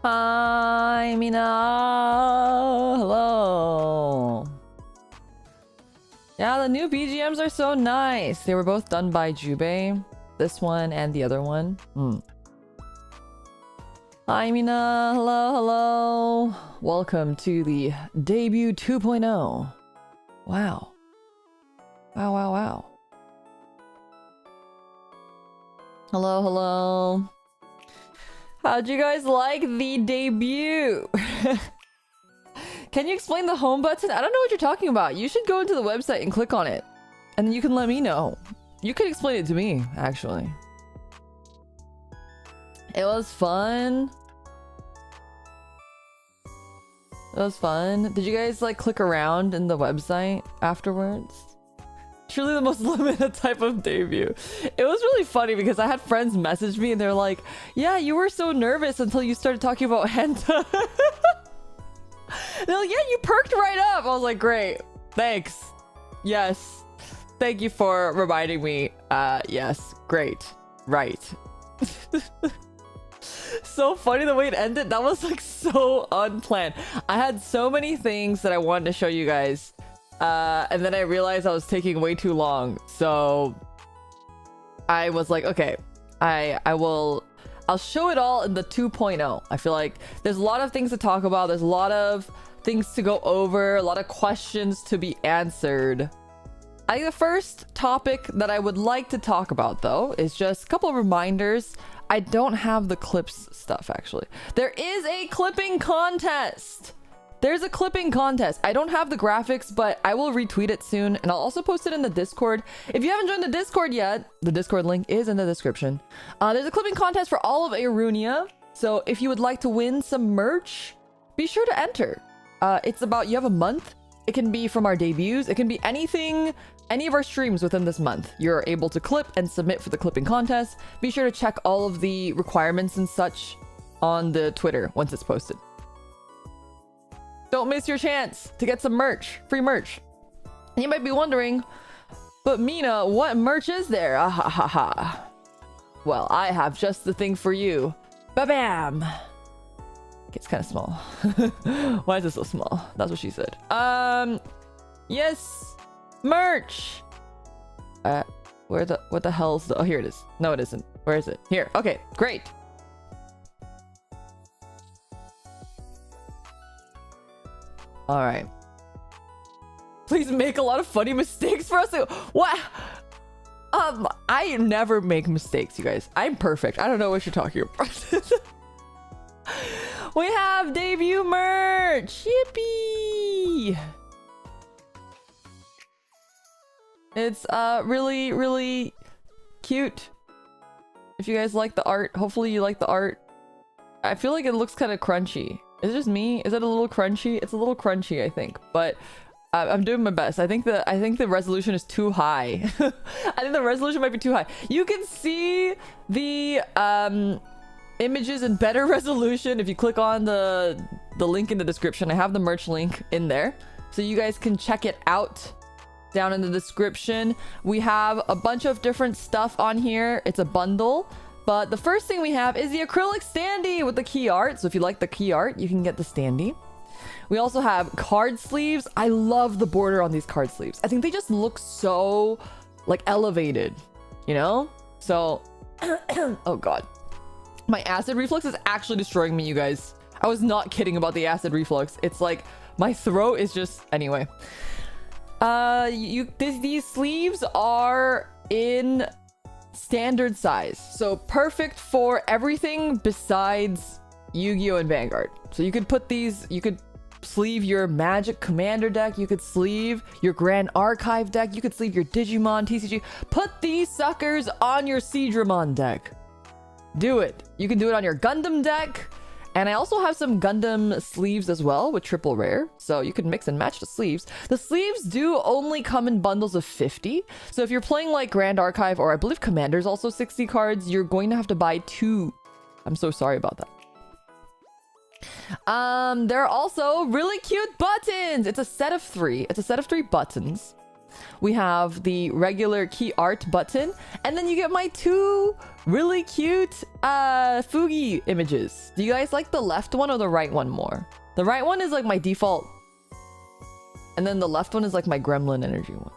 Hi, Mina. Hello. Yeah, the new BGMs are so nice. They were both done by Jubei. This one and the other one. Hi, Mina. Hello, hello. Welcome to the debut 2.0. Wow. Wow, wow, wow. Hello, hello. How'd you guys like the debut? Can you explain the home button? I don't know what you're talking about. You should go into the website and click on it. And then you can let me know. You could explain it to me, actually. It was fun. It was fun. Did you guys like click around in the website afterwards? Truly the most limited type of debut. It was really funny because I had friends message me and they're like, yeah, you were so nervous until you started talking about hentai. They're like, yeah, you perked right up. I was like, great. Thanks. Yes. Thank you for reminding me. Yes. Great. Right. So funny the way it ended. That was like so unplanned. I had so many things that I wanted to show you guys. And then I realized I was taking way too long. So I was like, okay, I'll show it all in the 2.0. I feel like there's a lot of things to talk about. There's a lot of things to go over, a lot of questions to be answered. I think the first topic that I would like to talk about, though, is just a couple of reminders. I don't have the clips stuff, actually. There is a clipping contest. There's a clipping contest. I don't have the graphics, but I will retweet it soon, and I'll also post it in the Discord. If you haven't joined the Discord yet, the Discord link is in the description. There's a clipping contest for all of Arunia, so if you would like to win some merch, be sure to enter. It's about, you have a month. It can be from our debuts. It can be anything, any of our streams within this month. You're able to clip and submit for the clipping contest. Be sure to check all of the requirements and such on the Twitter once it's posted. Don't miss your chance to get some merch, free merch. And you might be wondering, but Mina, what merch is there? Ah ha ha ha. Well, I have just the thing for you. Ba-bam! It's kind of small. Why is it so small? That's what she said. Yes, merch. What the hell's the? Oh, here it is. No, it isn't. Where is it? Here. Okay, great. All right. Please make a lot of funny mistakes for us. What? I never make mistakes, you guys. I'm perfect. I don't know what you're talking about. We have debut merch. Yippee! It's really, really cute. If you guys like the art, hopefully you like the art. I feel like it looks kind of crunchy. Is it just me? Is it a little crunchy? It's a little crunchy, I think, but I'm doing my best. I think the resolution is too high. I think the resolution might be too high. You can see the images in better resolution if you click on the link in the description. I have the merch link in there, so you guys can check it out down in the description. We have a bunch of different stuff on here. It's a bundle. But the first thing we have is the acrylic standee with the key art. So if you like the key art, you can get the standee. We also have card sleeves. I love the border on these card sleeves. I think they just look so like elevated, you know? So, oh God. My acid reflux is actually destroying me, you guys. I was not kidding about the acid reflux. It's like my throat is just, anyway. These sleeves are in standard size, so perfect for everything besides Yu-Gi-Oh! And Vanguard. So you could put these, you could sleeve your Magic Commander deck, you could sleeve your Grand Archive deck, you could sleeve your Digimon TCG. Put these suckers on your Seadramon deck. Do it. You can do it on your Gundam deck. And I also have some Gundam sleeves as well with triple rare. So you can mix and match the sleeves. The sleeves do only come in bundles of 50. So if you're playing like Grand Archive, or I believe Commander's also 60 cards, you're going to have to buy 2. I'm so sorry about that. There are also really cute buttons. It's a set of 3. It's a set of 3 buttons. We have the regular key art button, and then you get my 2 really cute Fugi images. Do you guys like the left one or the right one more? The right one is like my default, and then the left one is like my gremlin energy one.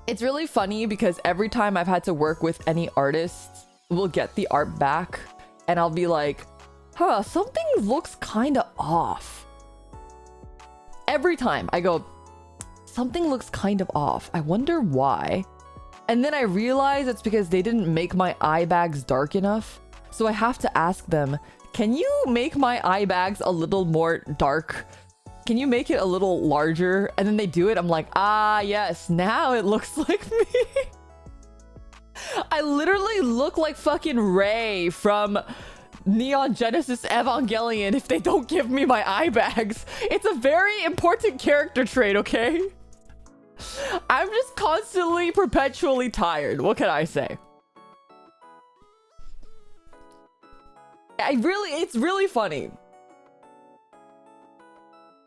It's really funny because every time I've had to work with any artists, we'll get the art back and I'll be like, huh, something looks kind of off. Every time I go, something looks kind of off. I wonder why. And then I realize it's because they didn't make my eye bags dark enough. So I have to ask them, can you make my eye bags a little more dark? Can you make it a little larger? And then they do it. I'm like, ah, yes, now it looks like me. I literally look like fucking Rey from Neon Genesis Evangelion if they don't give me my eye bags. It's a very important character trait, okay? I'm just constantly, perpetually tired. What can I say? It's really funny.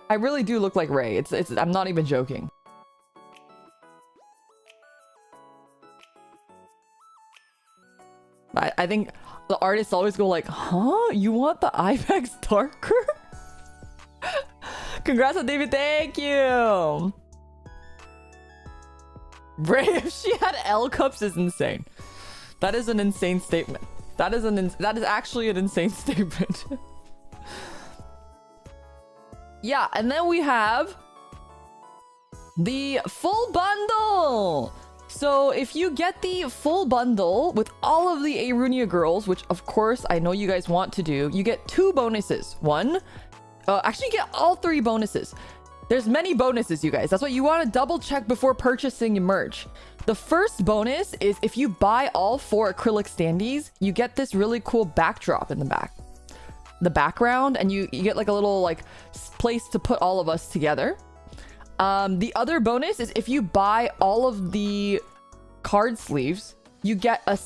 I really do look like Rey. I'm not even joking. I think the artists always go like, huh? You want the eye bags darker? Congrats on David, thank you. Rey, if she had L cups is insane. That is an insane statement. That is actually an insane statement. Yeah, and then we have the full bundle. So if you get the full bundle with all of the Arunia girls, which of course I know you guys want to do, you get 2 bonuses. Actually you get all 3 bonuses. There's many bonuses, you guys. That's what you want to double check before purchasing your merch. The first bonus is if you buy all 4 acrylic standees, you get this really cool backdrop in the background, and you get like a little like place to put all of us together. The other bonus is if you buy all of the card sleeves, you get a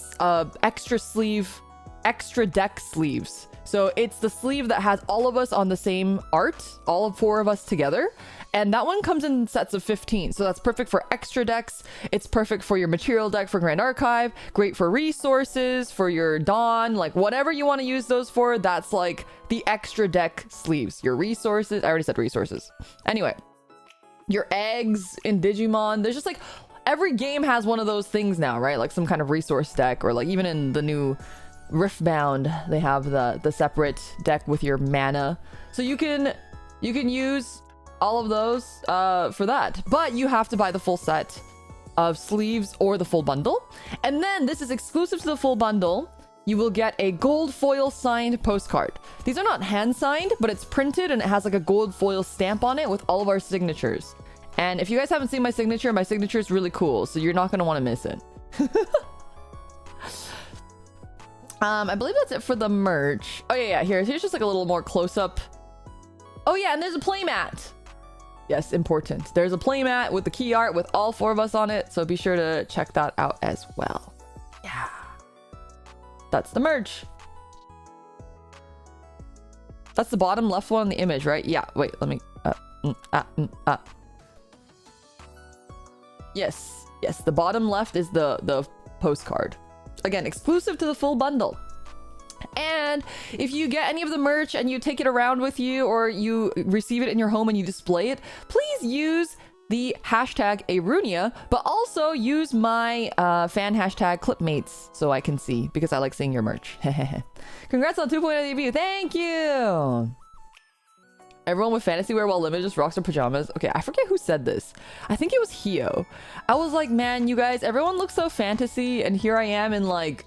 extra deck sleeves. So it's the sleeve that has all of us on the same art, all 4 of us together. And that one comes in sets of 15. So that's perfect for extra decks. It's perfect for your material deck for Grand Archive. Great for resources, for your Dawn, like whatever you want to use those for. That's like the extra deck sleeves. Your resources. I already said resources. Anyway, your eggs in Digimon. There's just like every game has one of those things now, right? Like some kind of resource deck, or like even in the new Riftbound, they have the separate deck with your mana. So you can use all of those for that, but you have to buy the full set of sleeves or the full bundle. And then this is exclusive to the full bundle. You will get a gold foil signed postcard. These are not hand signed, but it's printed and it has like a gold foil stamp on it with all of our signatures. And if you guys haven't seen my signature is really cool, so you're not going to want to miss it. I believe that's it for the merch. Oh yeah, here's just like a little more close-up. Oh yeah, and there's a playmat. Yes, important. There's a playmat with the key art with all 4 of us on it, so be sure to check that out as well. Yeah. That's the merch. That's the bottom left one on the image, right? Yeah, wait, let me... Yes, the bottom left is the postcard. Again, exclusive to the full bundle. And if you get any of the merch and you take it around with you, or you receive it in your home and you display it, please use the hashtag Arunia, but also use my fan hashtag Clipmates so I can see, because I like seeing your merch. Congrats on 2.0 debut. Thank you. Everyone with fantasy wear while limited just rocks their pajamas. Okay, I forget who said this. I think it was Hio. I was like, man, you guys, everyone looks so fantasy, and here I am in like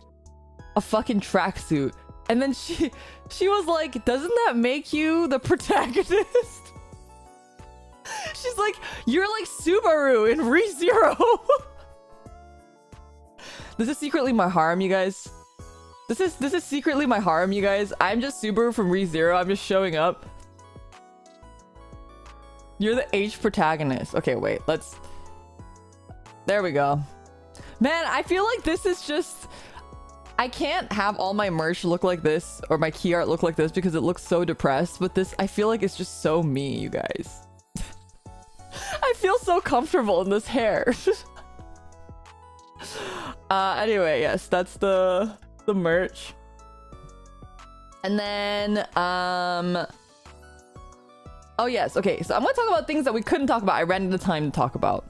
a fucking tracksuit. And then she was like, doesn't that make you the protagonist? She's like, you're like Subaru in ReZero. This is secretly my harem, you guys. This is secretly my harem, you guys. I'm just Subaru from ReZero. I'm just showing up. You're the H protagonist. Okay, wait, there we go. Man, I feel like this is just... I can't have all my merch look like this, or my key art look like this, because it looks so depressed. But this, I feel like it's just so me, you guys. feel so comfortable in this hair. Anyway, yes, that's the merch. And then oh yes, okay, so I'm gonna talk about things that we couldn't talk about. I ran out of time to talk about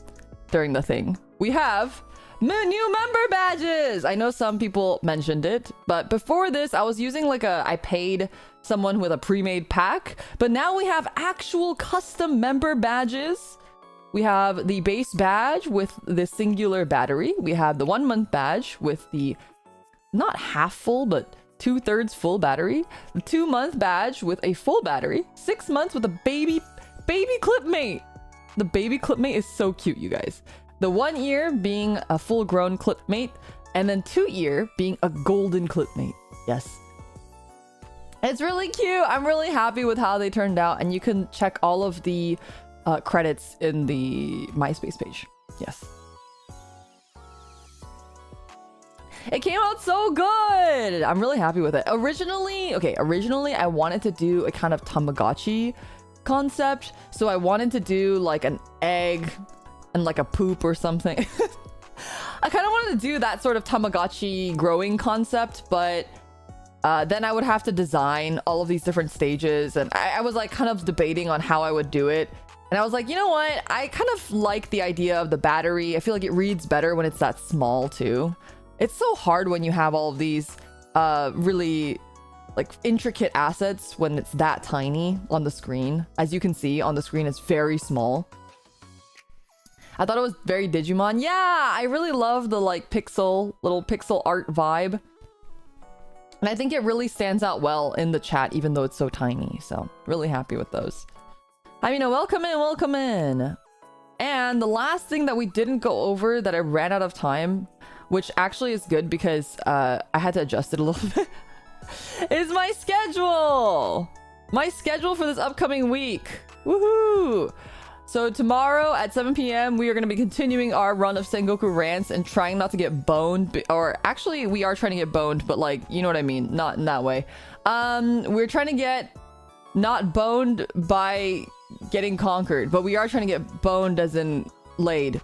during the thing. We have new member badges. I know some people mentioned it, but before this I was using like I paid someone with a pre-made pack, but now we have actual custom member badges. We have the base badge with the singular battery. We have the 1 month badge with the not half full but 2/3 full battery. The 2 month badge with a full battery. 6 months with a baby clipmate. The baby clipmate is so cute, you guys. The 1 year being a full grown clipmate, and then 2 year being a golden clipmate. Yes. It's really cute. I'm really happy with how they turned out, and you can check all of the credits in the MySpace page. Yes. It came out so good. I'm really happy with it. Originally I wanted to do a kind of Tamagotchi concept. So I wanted to do like an egg and like a poop or something. I kind of wanted to do that sort of Tamagotchi growing concept, but then I would have to design all of these different stages, and I was like kind of debating on how I would do it. And I was like, you know what? I kind of like the idea of the battery. I feel like it reads better when it's that small too. It's so hard when you have all of these really like intricate assets when it's that tiny on the screen. As you can see on the screen, it's very small. I thought it was very Digimon. Yeah, I really love the like little pixel art vibe. And I think it really stands out well in the chat, even though it's so tiny. So really happy with those. I mean, welcome in, welcome in. And the last thing that we didn't go over that I ran out of time, which actually is good because I had to adjust it a little bit, is my schedule. My schedule for this upcoming week. Woohoo! So tomorrow at 7 p.m. we are going to be continuing our run of Sengoku rants and trying not to get boned. Or actually, we are trying to get boned, but like, you know what I mean? Not in that way. We're trying to get not boned by getting conquered, but we are trying to get boned as in laid.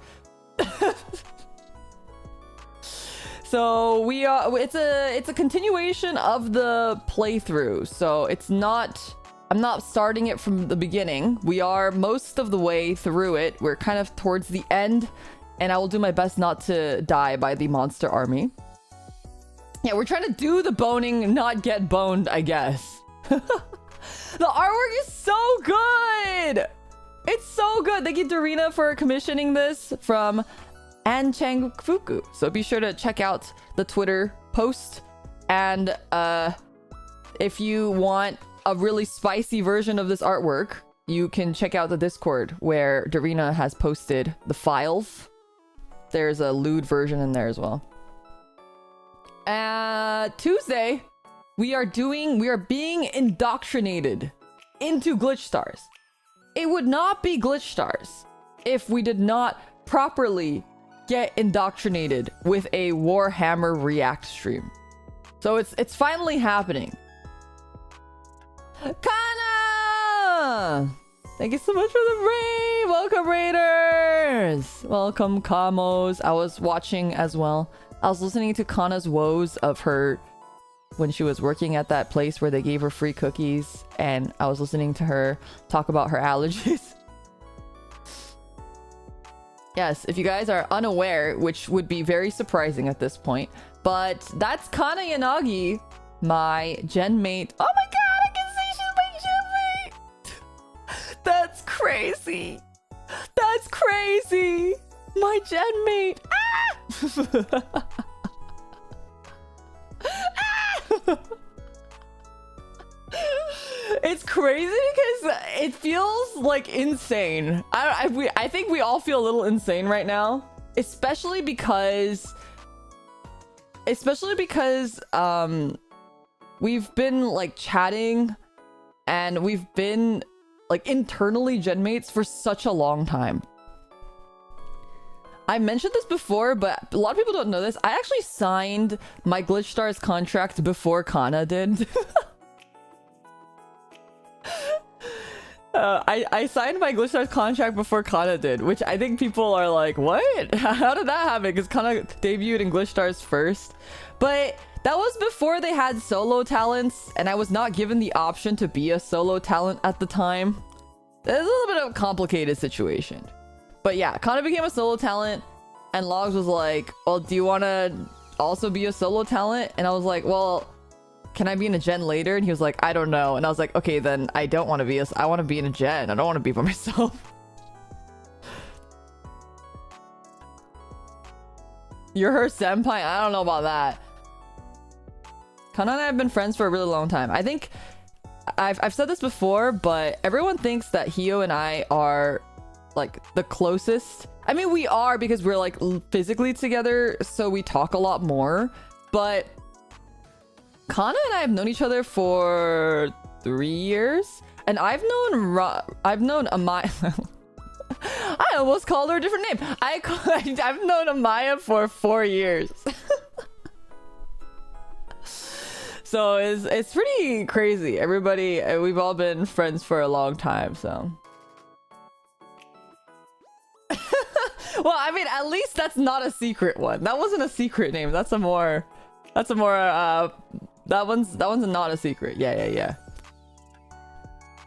So we are, it's a continuation of the playthrough. So it's not, I'm not starting it from the beginning. We are most of the way through it. We're kind of towards the end, and I will do my best not to die by the monster army. Yeah, we're trying to do the boning, not get boned, I guess. The artwork is so good! It's so good! Thank you, Dorina, for commissioning this from An Chang Fuku. So be sure to check out the Twitter post. And if you want a really spicy version of this artwork, you can check out the Discord where Dorina has posted the files. There's a lewd version in there as well. Tuesday, we are being indoctrinated into glitch stars. It would not be glitch stars if we did not properly get indoctrinated with a Warhammer React stream. So it's finally happening. Kana! Thank you so much for the raid! Welcome, Raiders! Welcome, Kamos. I was watching as well. I was listening to Kana's woes of her when she was working at that place where they gave her free cookies, and I was listening to her talk about her allergies. Yes, if you guys are unaware, which would be very surprising at this point, but that's Kana Yanagi, my gen mate. Oh my god, I can say she's my gen mate! That's crazy! That's crazy! My gen mate! Ah! It's crazy because it feels like insane. I think we all feel a little insane right now, especially because we've been like chatting and we've been like internally genmates for such a long time. I mentioned this before, but a lot of people don't know this. I actually signed my Glitch Stars contract before Kana did. I signed my Glitchstars contract before Kana did, which I think people are like, what? How did that happen? Because Kana debuted in Glitchstars first. But that was before they had solo talents, and I was not given the option to be a solo talent at the time. It's a little bit of a complicated situation. But yeah, Kana became a solo talent, and Logs was like, well, do you want to also be a solo talent? And I was like, well, can I be in a gen later? And he was like, I don't know. And I was like, okay, then I don't want to be I want to be in a gen. I don't want to be by myself. You're her senpai? I don't know about that. Kana and I have been friends for a really long time. I think I've said this before, but everyone thinks that Hio and I are like the closest. I mean, we are because we're like physically together, so we talk a lot more. But Kana and I have known each other for 3 years, and I've known Amaya. I almost called her a different name. I've known Amaya for 4 years. So it's pretty crazy. Everybody, we've all been friends for a long time, so. Well, I mean, at least that's not a secret one. That wasn't a secret name. That one's not a secret. Yeah.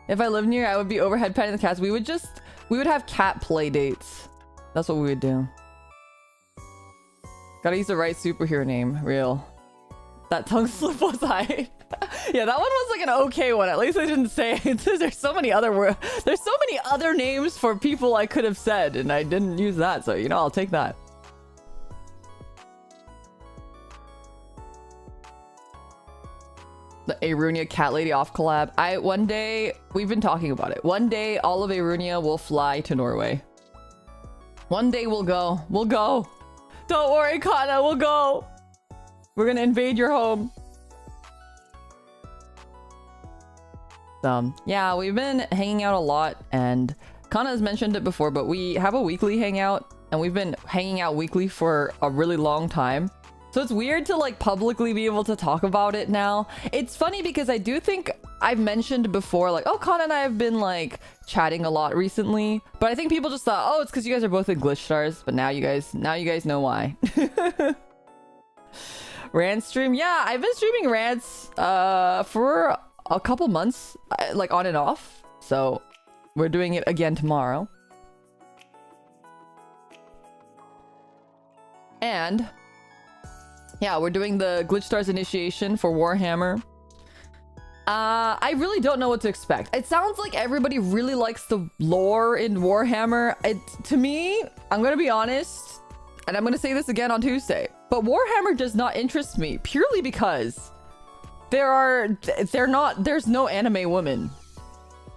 If I lived near, I would be overhead petting the cats. We would have cat play dates. That's what we would do. Gotta use the right superhero name. Real. That tongue slip was I. Yeah, that one was like an okay one. At least I didn't say it. There's so many other words. There's so many other names for people I could have said, and I didn't use that. So, you know, I'll take that. The Arunia Cat Lady off collab. One day, we've been talking about it. One day, all of Arunia will fly to Norway. One day we'll go. We'll go. Don't worry, Kana, we'll go. We're gonna invade your home. Yeah, we've been hanging out a lot, and Kana has mentioned it before, but we have a weekly hangout, and we've been hanging out weekly for a really long time. So it's weird to like publicly be able to talk about it now. It's funny because I do think I've mentioned before, like, oh, Kana and I have been like chatting a lot recently, but I think people just thought, oh, it's because you guys are both in Glitchstars. But now you guys know why. Rant stream, yeah, I've been streaming rants for a couple months, like on and off. So we're doing it again tomorrow. And yeah, we're doing the Glitchstars initiation for Warhammer. I really don't know what to expect. It sounds like everybody really likes the lore in Warhammer. To me, I'm gonna be honest, and I'm gonna say this again on Tuesday, but Warhammer does not interest me purely because there's no anime women.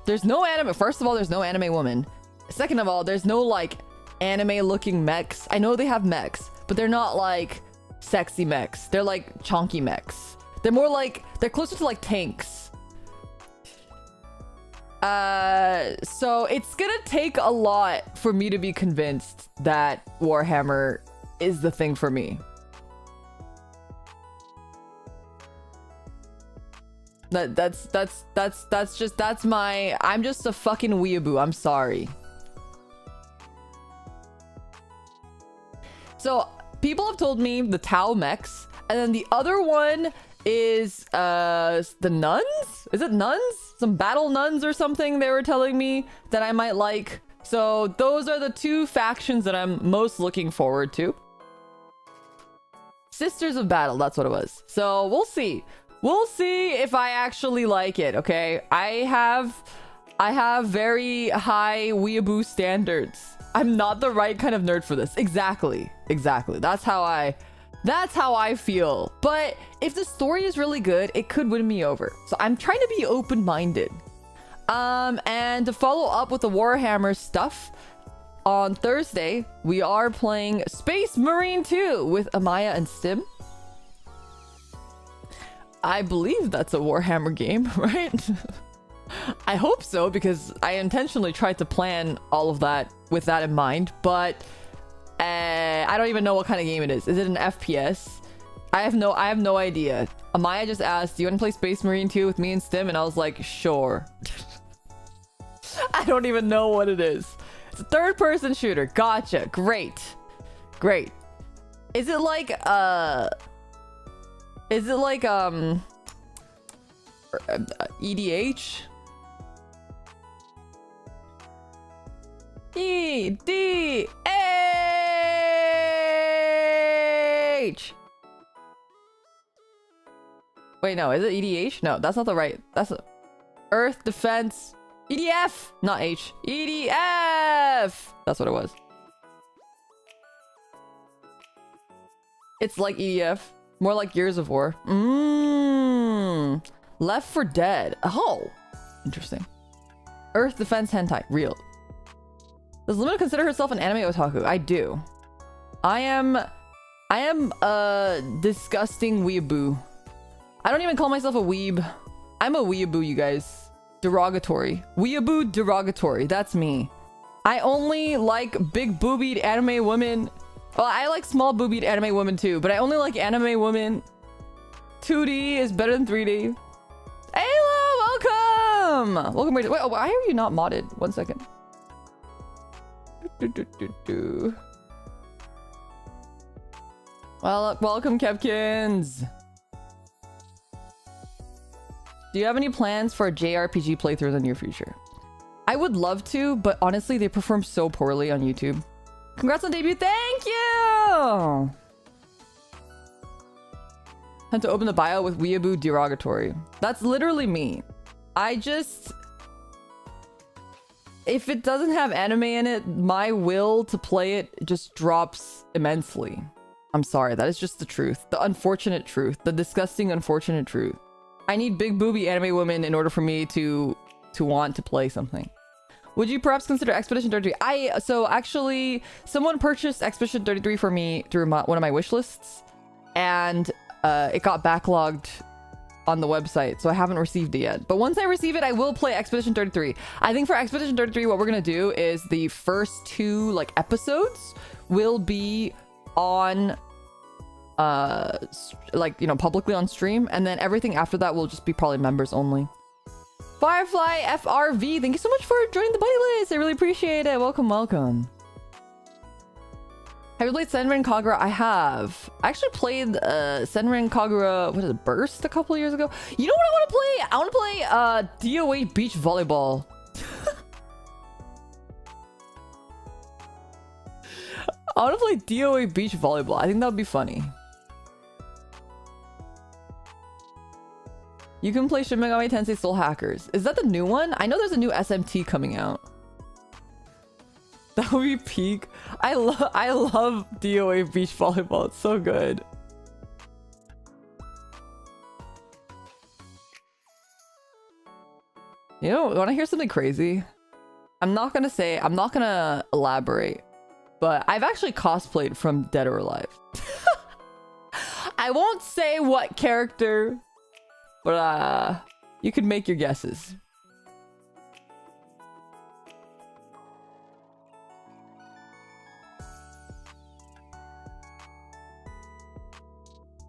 There's no anime. First of all, there's no anime woman. Second of all, there's no like anime looking mechs. I know they have mechs, but they're not like sexy mechs. They're like chonky mechs. They're more like, they're closer to like tanks. So it's gonna take a lot for me to be convinced that Warhammer is the thing for me. I'm just a fucking weeaboo. I'm sorry. So people have told me the Tau mechs, and then the other one is the nuns? Is it nuns? Some battle nuns or something they were telling me that I might like. So those are the two factions that I'm most looking forward to. Sisters of Battle, that's what it was. So we'll see. We'll see if I actually like it, okay? I have very high weeaboo standards. I'm not the right kind of nerd for this. Exactly. That's how I feel. But if the story is really good, it could win me over. So I'm trying to be open-minded. And to follow up with the Warhammer stuff, on Thursday, we are playing Space Marine 2 with Amaya and Stim. I believe that's a Warhammer game, right? I hope so, because I intentionally tried to plan all of that with that in mind, but I don't even know what kind of game it is. Is it an FPS? I have no idea. Amaya just asked, do you want to play Space Marine 2 with me and Stim? And I was like, sure. I don't even know what it is. It's a third-person shooter. Gotcha. Great. Great. Is it like EDH? EDH. Wait, no, is it EDH? No, that's not the right. That's Earth Defense EDF, not H. EDF. That's what it was. It's like EDF, more like Gears of War. Left 4 Dead. Oh, interesting. Earth Defense Hentai, real. Does Limina consider herself an anime otaku? I do. I am a disgusting weeaboo. I don't even call myself a weeb. I'm a weeaboo, you guys. Derogatory. Weeaboo derogatory. That's me. I only like big boobied anime women. Well, I like small boobied anime women too, but I only like anime women. 2D is better than 3D. Ayla, welcome! Welcome. Wait, why are you not modded? 1 second. Well, welcome, Kepkins. Do you have any plans for a JRPG playthrough in the near future? I would love to, but honestly, they perform so poorly on YouTube. Congrats on debut. Thank you! Time to open the bio with weeaboo derogatory. That's literally me. If it doesn't have anime in it, my will to play it just drops immensely. I'm sorry, that is just the truth. The unfortunate truth. The disgusting, unfortunate truth. I need big booby anime women in order for me to want to play something. Would you perhaps consider Expedition 33? So actually, someone purchased Expedition 33 for me through one of my wish lists, and it got backlogged on the website, so I haven't received it yet. But once I receive it, I will play Expedition 33. I think for Expedition 33, what we're gonna do is the first 2 like episodes will be on like, you know, publicly on stream, and then everything after that will just be probably members only. Firefly FRV, thank you so much for joining the buddy list. I really appreciate it. Welcome, welcome. Have you played Senran Kagura? I have. I actually played Senran Kagura, what is it, Burst a couple years ago. You know what I want to play? I want to play DOA Beach Volleyball. I want to play DOA Beach Volleyball. I think that would be funny. You can play Shin Megami Tensei Soul Hackers. Is that the new one? I know there's a new SMT coming out. That would be peak. I love DOA Beach Volleyball. It's so good. You know, want to hear something crazy? I'm not gonna elaborate, but I've actually cosplayed from Dead or Alive. I won't say what character, but you can make your guesses.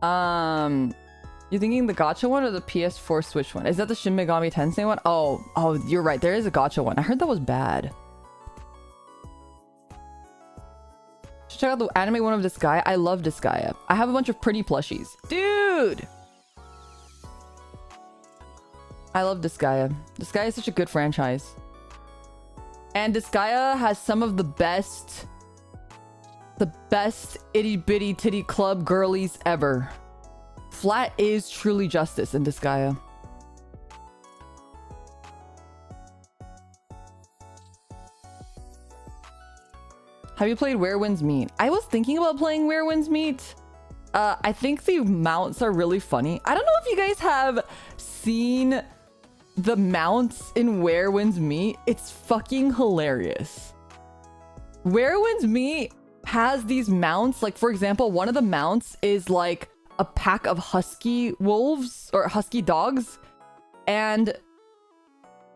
You thinking the gacha one or the PS4 Switch one? Is that the Shin Megami Tensei one? Oh, you're right. There is a gacha one. I heard that was bad. Check out the anime one of this guy. I love this guy. I have a bunch of pretty plushies. Dude! I love Disgaea. Disgaea is such a good franchise. And Disgaea has some of the best itty bitty titty club girlies ever. Flat is truly justice in Disgaea. Have you played Where Winds Meet? I was thinking about playing Where Winds Meet. I think the mounts are really funny. I don't know if you guys have seen the mounts in Where Winds Meet. It's fucking hilarious. Where Winds Meet has these mounts. Like, for example, one of the mounts is like a pack of husky wolves or husky dogs. And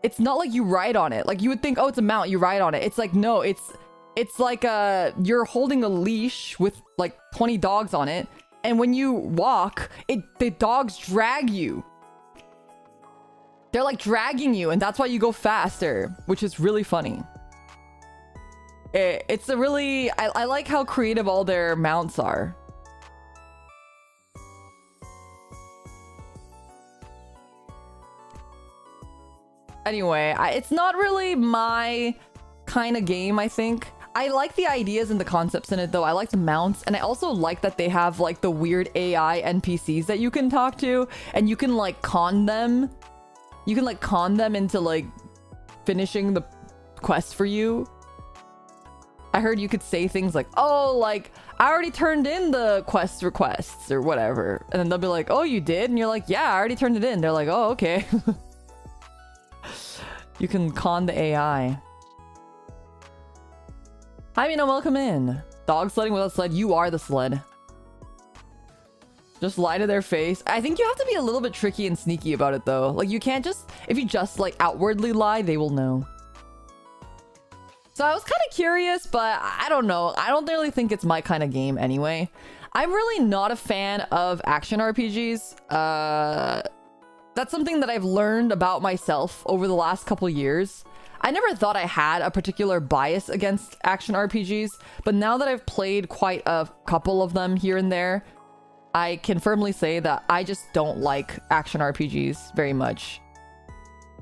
it's not like you ride on it. Like, you would think, oh, it's a mount, you ride on it. It's like, no, it's like you're holding a leash with like 20 dogs on it, and when you walk, the dogs drag you. They're like dragging you, and that's why you go faster, which is really funny. It's a really... I like how creative all their mounts are. Anyway, it's not really my kind of game, I think. I like the ideas and the concepts in it, though. I like the mounts, and I also like that they have, like, the weird AI NPCs that you can talk to, and you can, like, con them. You can, like, con them into, like, finishing the quest for you. I heard you could say things like, oh, like, I already turned in the quest requests or whatever. And then they'll be like, oh, you did? And you're like, yeah, I already turned it in. They're like, oh, okay. You can con the AI. Hi, Mina, welcome in. Dog sledding without sled. You are the sled. Just lie to their face. I think you have to be a little bit tricky and sneaky about it, though. Like, you can't just... If you just, like, outwardly lie, they will know. So I was kind of curious, but I don't know. I don't really think it's my kind of game anyway. I'm really not a fan of action RPGs. That's something that I've learned about myself over the last couple years. I never thought I had a particular bias against action RPGs, but now that I've played quite a couple of them here and there, I can firmly say that I just don't like action RPGs very much.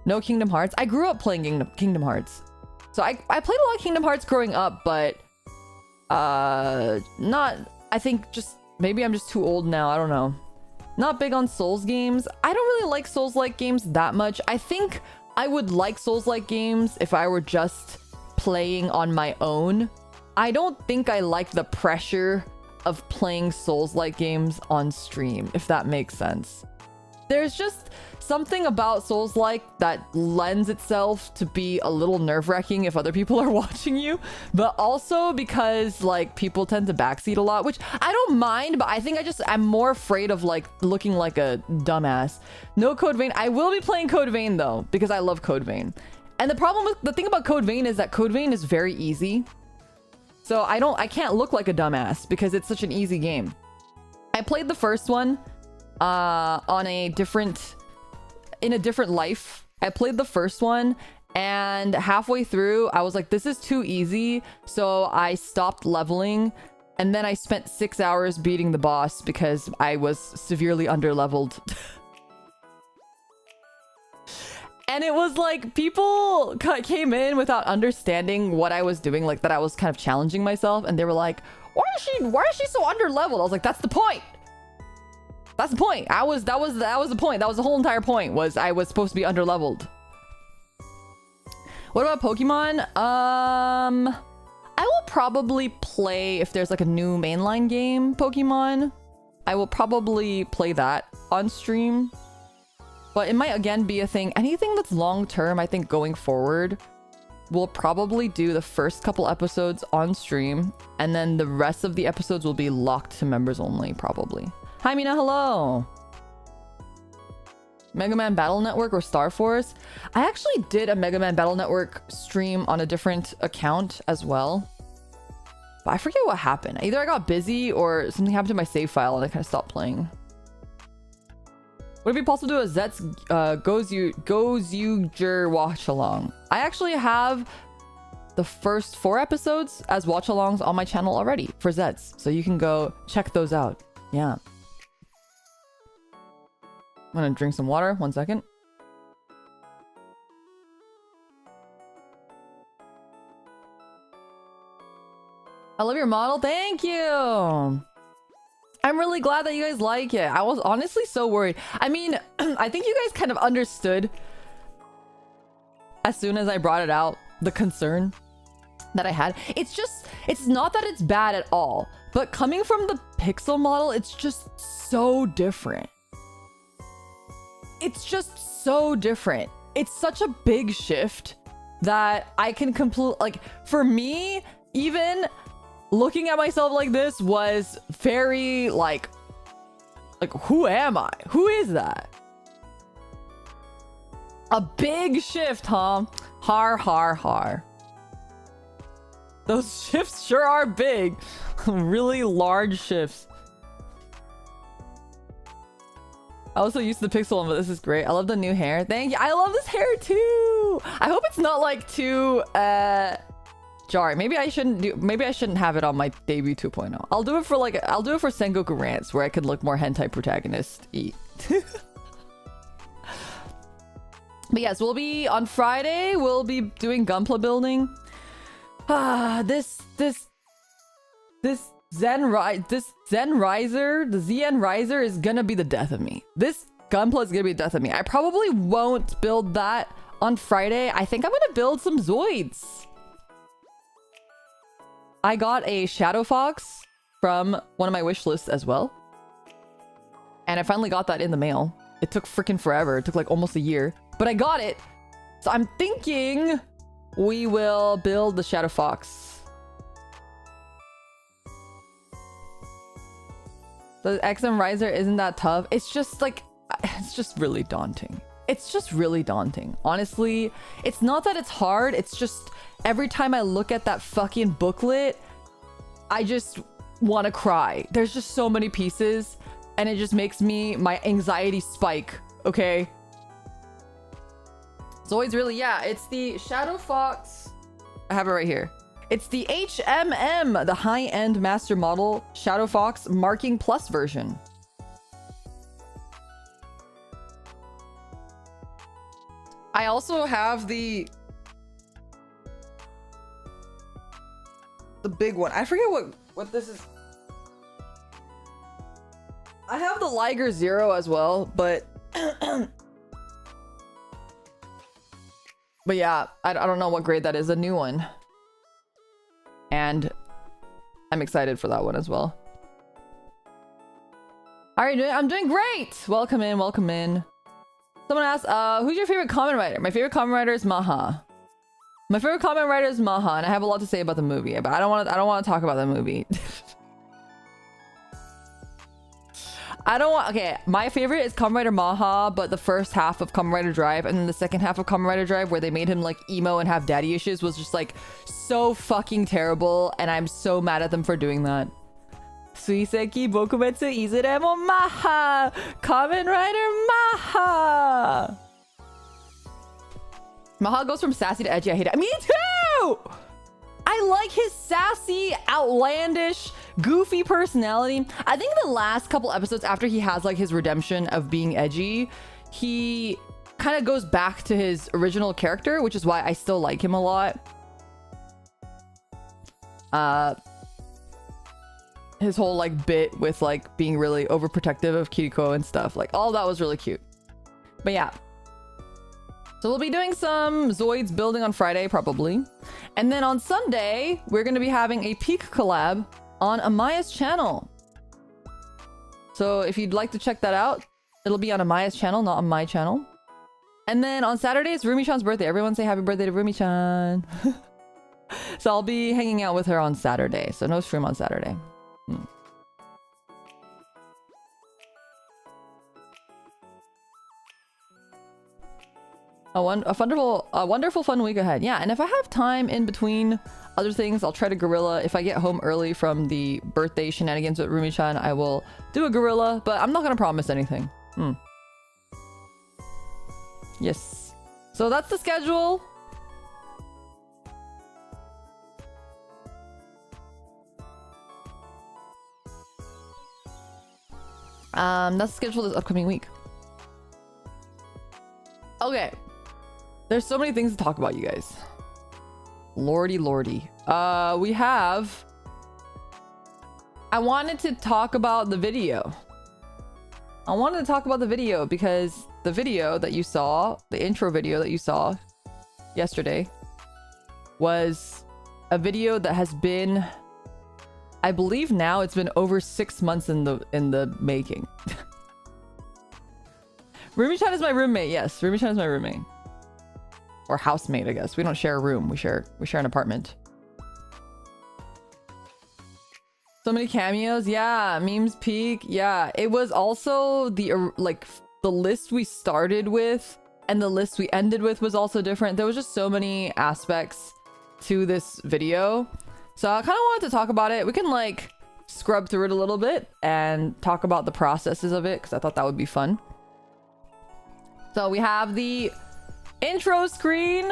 No Kingdom Hearts. I grew up playing Kingdom Hearts. So I played a lot of Kingdom Hearts growing up, but not... I think just... Maybe I'm just too old now. I don't know. Not big on Souls games. I don't really like Souls-like games that much. I think I would like Souls-like games if I were just playing on my own. I don't think I like the pressure of playing Souls-like games on stream, if that makes sense. There's just something about Souls-like that lends itself to be a little nerve-wracking if other people are watching you, but also because, like, people tend to backseat a lot, which I don't mind, but I think I'm more afraid of, like, looking like a dumbass. No Code Vein. I will be playing Code Vein, though, because I love Code Vein. And the thing about Code Vein is that Code Vein is very easy. So I can't look like a dumbass because it's such an easy game. I played the first one in a different life. I played the first one, and halfway through I was like, this is too easy, so I stopped leveling, and then I spent 6 hours beating the boss because I was severely underleveled. And it was like people came in without understanding what I was doing, like that I was kind of challenging myself, and they were like, why is she so underleveled? I was like, that's the point. That's the point. That was the point. That was the whole entire point, was I was supposed to be underleveled. What about Pokemon? I will probably play, if there's like a new mainline game Pokemon, I will probably play that on stream. But it might again be a thing. Anything that's long term, I think going forward, we'll probably do the first couple episodes on stream, and then the rest of the episodes will be locked to members only, probably. Hi, Mina, hello. Mega Man Battle Network or Star Force? I actually did a Mega Man Battle Network stream on a different account as well. But I forget what happened. Either I got busy or something happened to my save file and I kind of stopped playing. Would it be possible to do a Zets Goes-Uger watch along? I actually have the first 4 episodes as watch alongs on my channel already for Zets. So you can go check those out. Yeah. I'm gonna drink some water. 1 second. I love your model. Thank you. I'm really glad that you guys like it. I was honestly so worried. I mean, I think you guys kind of understood as soon as I brought it out, the concern that I had. It's not that it's bad at all, but coming from the Pixel model, it's just so different. It's just so different. It's such a big shift that I can like, for me, even looking at myself like this was very like who am I? Who is that? A big shift, huh? Har, har, har. Those shifts sure are big. Really large shifts. I also used the pixel one, but this is great. I love the new hair. Thank you. I love this hair too. I hope it's not like too jarring. Maybe I shouldn't have it on my debut 2.0. I'll do it for Sengoku rants where I could look more hentai protagonist-y. But yes, we'll be on Friday. We'll be doing Gunpla building. This Zen Riser, the ZN Riser is gonna be the death of me. This Gunpla is gonna be the death of me. I probably won't build that on Friday. I think I'm gonna build some Zoids. I got a Shadow Fox from one of my wish lists as well. And I finally got that in the mail. It took freaking forever. It took like almost a year. But I got it. So I'm thinking we will build the Shadow Fox. The XM Riser isn't that tough. It's just like, it's just really daunting. It's just really daunting. Honestly, it's not that it's hard. It's just every time I look at that fucking booklet, I just want to cry. There's just so many pieces and it just makes my anxiety spike. Okay. Zoid's really, yeah, it's the Shadow Fox. I have it right here. It's the HMM, the high-end master model Shadow Fox Marking Plus version. I also have the big one. I forget what this is. I have the Liger Zero as well, but but yeah, I don't know what grade that is. A new one. And I'm excited for that one as well. How are you doing? I'm doing great! Welcome in, welcome in. Someone asked, who's your favorite Kamen Rider? My favorite Kamen Rider is Maha. My favorite Kamen Rider is Maha, and I have a lot to say about the movie, but I don't want to talk about the movie. Okay, my favorite is Kamen Rider Maha, but the first half of Kamen Rider Drive and then the second half of Kamen Rider Drive where they made him like emo and have daddy issues was just like so fucking terrible, and I'm so mad at them for doing that. Suiseki Bokumetsu Izuremo Maha! Kamen Rider Maha! Maha goes from sassy to edgy. I hate it. Me too! I like his sassy, outlandish, goofy personality. I think the last couple episodes after he has like his redemption of being edgy, he kind of goes back to his original character, which is why I still like him a lot. His whole like bit with like being really overprotective of Kiriko and stuff, like all that was really cute. But yeah. So we'll be doing some Zoids building on Friday, probably. And then on Sunday, we're going to be having a Peak collab on Amaya's channel. So if you'd like to check that out, it'll be on Amaya's channel, not on my channel. And then on Saturday, it's Rumi-chan's birthday. Everyone say happy birthday to Rumi-chan. So I'll be hanging out with her on Saturday. So no stream on Saturday. A wonderful fun week ahead. Yeah, and if I have time in between other things, I'll try to gorilla. If I get home early from the birthday shenanigans with Rumi-chan, I will do a gorilla, but I'm not gonna promise anything. Yes. So that's the schedule. That's the schedule this upcoming week. Okay. There's so many things to talk about, you guys. Lordy. I wanted to talk about the video. Because the video that you saw, the intro video that you saw yesterday, was a video that has been, I believe now it's been over 6 months in the making. Rumi-chan is my roommate. Yes, Rumi-chan is my roommate. Or housemate, I guess. We don't share a room. We share an apartment. So many cameos. Yeah, memes peak. Yeah, it was also the list we started with and the list we ended with was also different. There was just so many aspects to this video. So I kind of wanted to talk about it. We can like scrub through it a little bit and talk about the processes of it because I thought that would be fun. So we have the intro screen.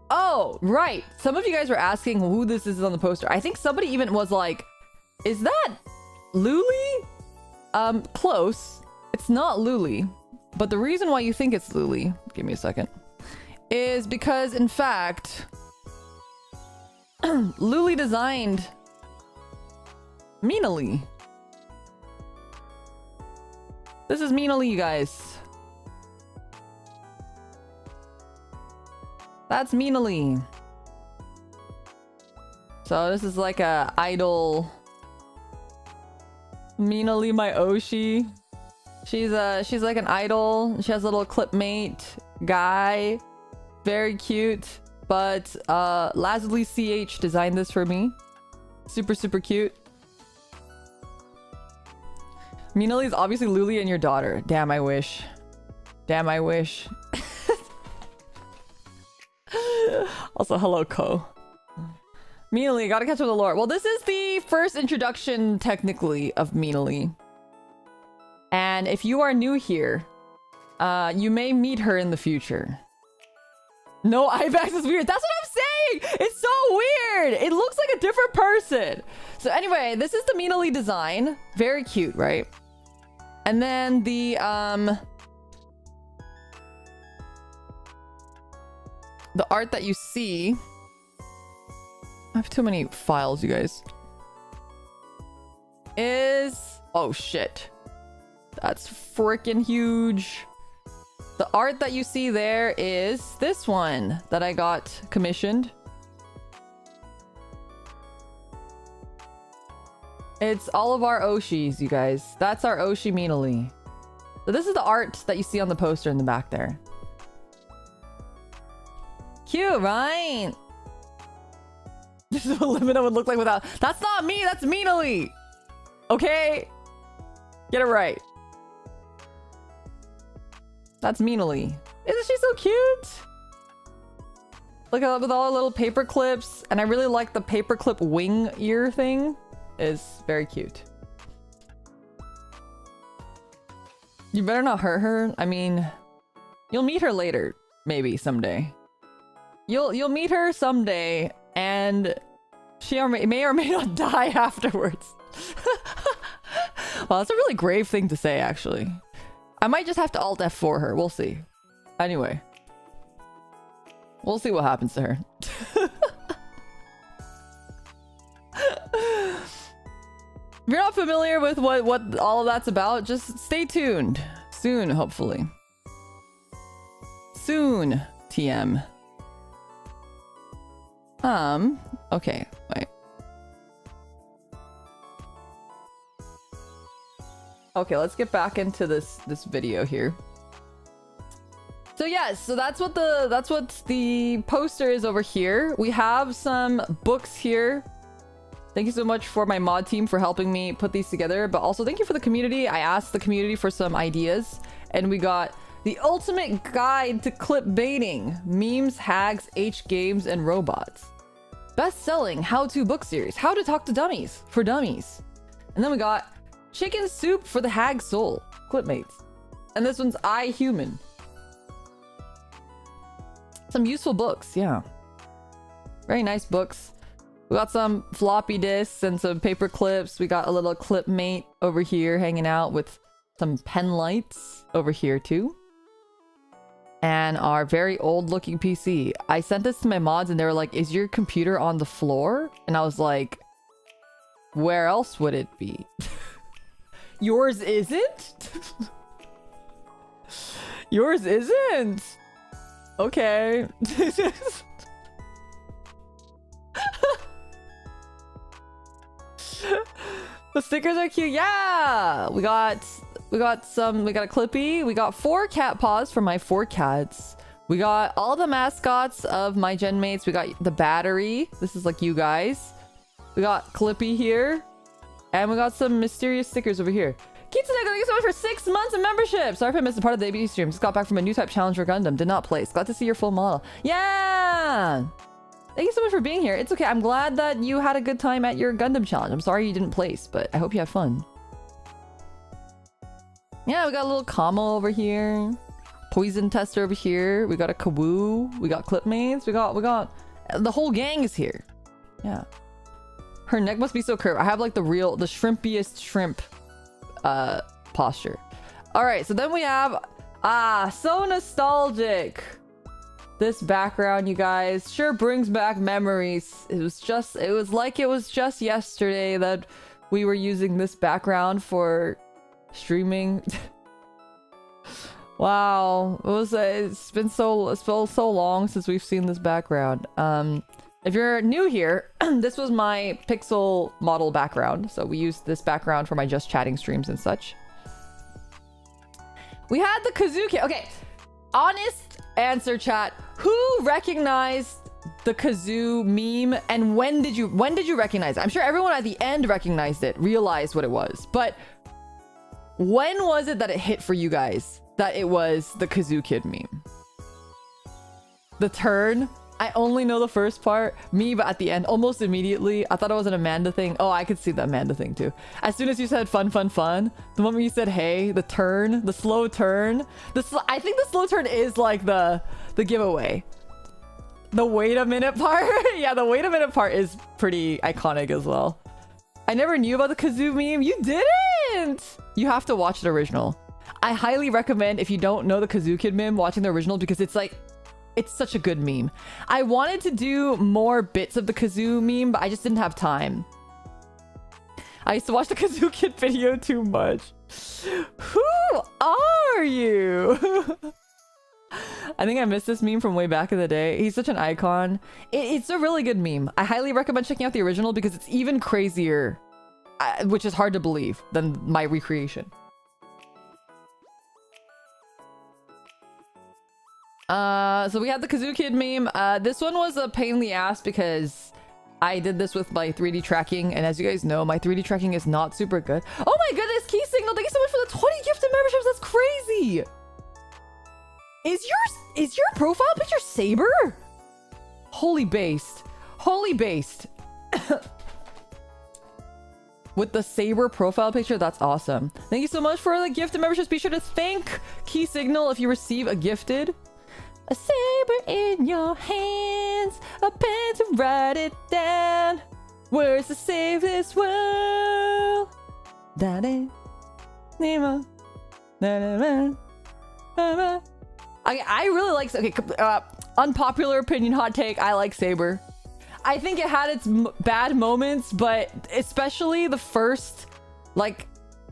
Oh, right. Some of you guys were asking who this is on the poster. I think somebody even was like, is that Luli? Close. It's not Luli. But the reason why you think it's Luli, give me a second, is because, in fact, Luli designed Mina Lee. This is Mina Lee, you guys. That's Mina Lee. So this is like a idol. Mina Lee, my Oshi. She's like an idol. She has a little clipmate guy. Very cute. But Lazuli CH designed this for me. Super, super cute. Mina Lee's obviously Luli and your daughter. Damn, I wish. Damn, I wish. Also, hello, Ko. Mina Lee, gotta catch up with the lore. Well, this is the first introduction, technically, of Mina Lee. And if you are new here, you may meet her in the future. No, Ivax is weird. That's what I'm saying! It's so weird! It looks like a different person. So anyway, this is the Mina Lee design. Very cute, right? And then the art that you see... I have too many files, you guys. Is... Oh, shit. That's freaking huge. The art that you see there is this one that I got commissioned. It's all of our Oshis, you guys. That's our Oshi Mina Lee. So this is the art that you see on the poster in the back there. Cute, right? This is what Limina would look like without... That's not me, that's Mina Lee! Okay? Get it right. That's Mina Lee. Isn't she so cute? Look at with all her little paper clips. And I really like the paperclip wing ear thing. It's very cute. You better not hurt her. I mean, you'll meet her later. Maybe someday. You'll meet her someday. And she may or may not die afterwards. Well, that's a really grave thing to say, actually. I might just have to Alt F for her. We'll see. Anyway. We'll see what happens to her. If you're not familiar with what all of that's about, just stay tuned. Soon, hopefully. Soon, TM. Okay, wait. Okay, let's get back into this video here. So yes, so that's what the poster is over here. We have some books here. Thank you so much for my mod team for helping me put these together, but also thank you for the community. I asked the community for some ideas, and we got the ultimate guide to clip baiting, memes, hags, H games, and robots. Best-selling how-to book series, how to talk to dummies for dummies. And then we got chicken soup for the hag soul, clipmates. And this one's I Human. Some useful books, yeah. Very nice books. We got some floppy disks and some paper clips. We got a little clipmate over here hanging out with some pen lights over here too. And our very old looking PC. I sent this to my mods and they were like, is your computer on the floor? And I was like, where else would it be? Yours isn't? Yours isn't? Okay. The stickers are cute. Yeah, we got a clippy. We got 4 cat paws for my 4 cats. We got all the mascots of my gen mates. We got the battery. This is like you guys. We got clippy here, and we got some mysterious stickers over here. Kitsune, thank you so much for 6 months of membership. Sorry if I missed a part of the ABD stream. Just got back from a new type challenge for Gundam. Did not place. Glad to see your full model. Yeah. Thank you so much for being here. It's okay. I'm glad that you had a good time at your Gundam challenge. I'm sorry you didn't place, but I hope you have fun. Yeah, we got a little Kamo over here. Poison Tester over here. We got a Kawoo. We got Clipmates. We got the whole gang is here. Yeah. Her neck must be so curved. I have like the shrimpiest shrimp posture. All right, so then we have so nostalgic. This background, you guys, sure brings back memories. It was like it was just yesterday that we were using this background for streaming. Wow, it's been so long since we've seen this background. If you're new here, this was my pixel model background. So we used this background for my just chatting streams and such. We had the Kazoo Kid. Okay, honest answer, chat. Who recognized the Kazoo meme, and when did you recognize it? I'm sure everyone at the end recognized it, realized what it was. But when was it that it hit for you guys that it was the Kazoo Kid meme? The turn? I only know the first part. Me, but at the end, almost immediately, I thought it was an Amanda thing. Oh, I could see the Amanda thing too. As soon as you said fun, the moment you said hey, the turn, the slow turn. I think the slow turn is like the giveaway. The wait a minute part. Yeah, the wait a minute part is pretty iconic as well. I never knew about the Kazoo meme. You didn't! You have to watch the original. I highly recommend, if you don't know the Kazoo Kid meme, watching the original, because it's such a good meme. I wanted to do more bits of the Kazoo meme, but I just didn't have time. I used to watch the Kazoo Kid video too much. Who are you? I think I missed this meme from way back in the day. He's such an icon. It's a really good meme. I highly recommend checking out the original because it's even crazier, which is hard to believe, than my recreation. So we had the Kazoo Kid meme. This one was a pain in the ass because I did this with my 3D tracking, and as you guys know, my 3D tracking is not super good. Oh my goodness, Key Signal, thank you so much for the 20 gifted memberships. That's crazy. Is your profile picture Saber? Holy based. With the Saber profile picture, that's awesome. Thank you so much for the gifted memberships. Be sure to thank Key Signal if you receive a gifted. A saber in your hands, a pen to write it down. Words to save this world. Daddy, Nemo. I really like. Okay, unpopular opinion, hot take. I like Saber. I think it had its bad moments, but especially the first like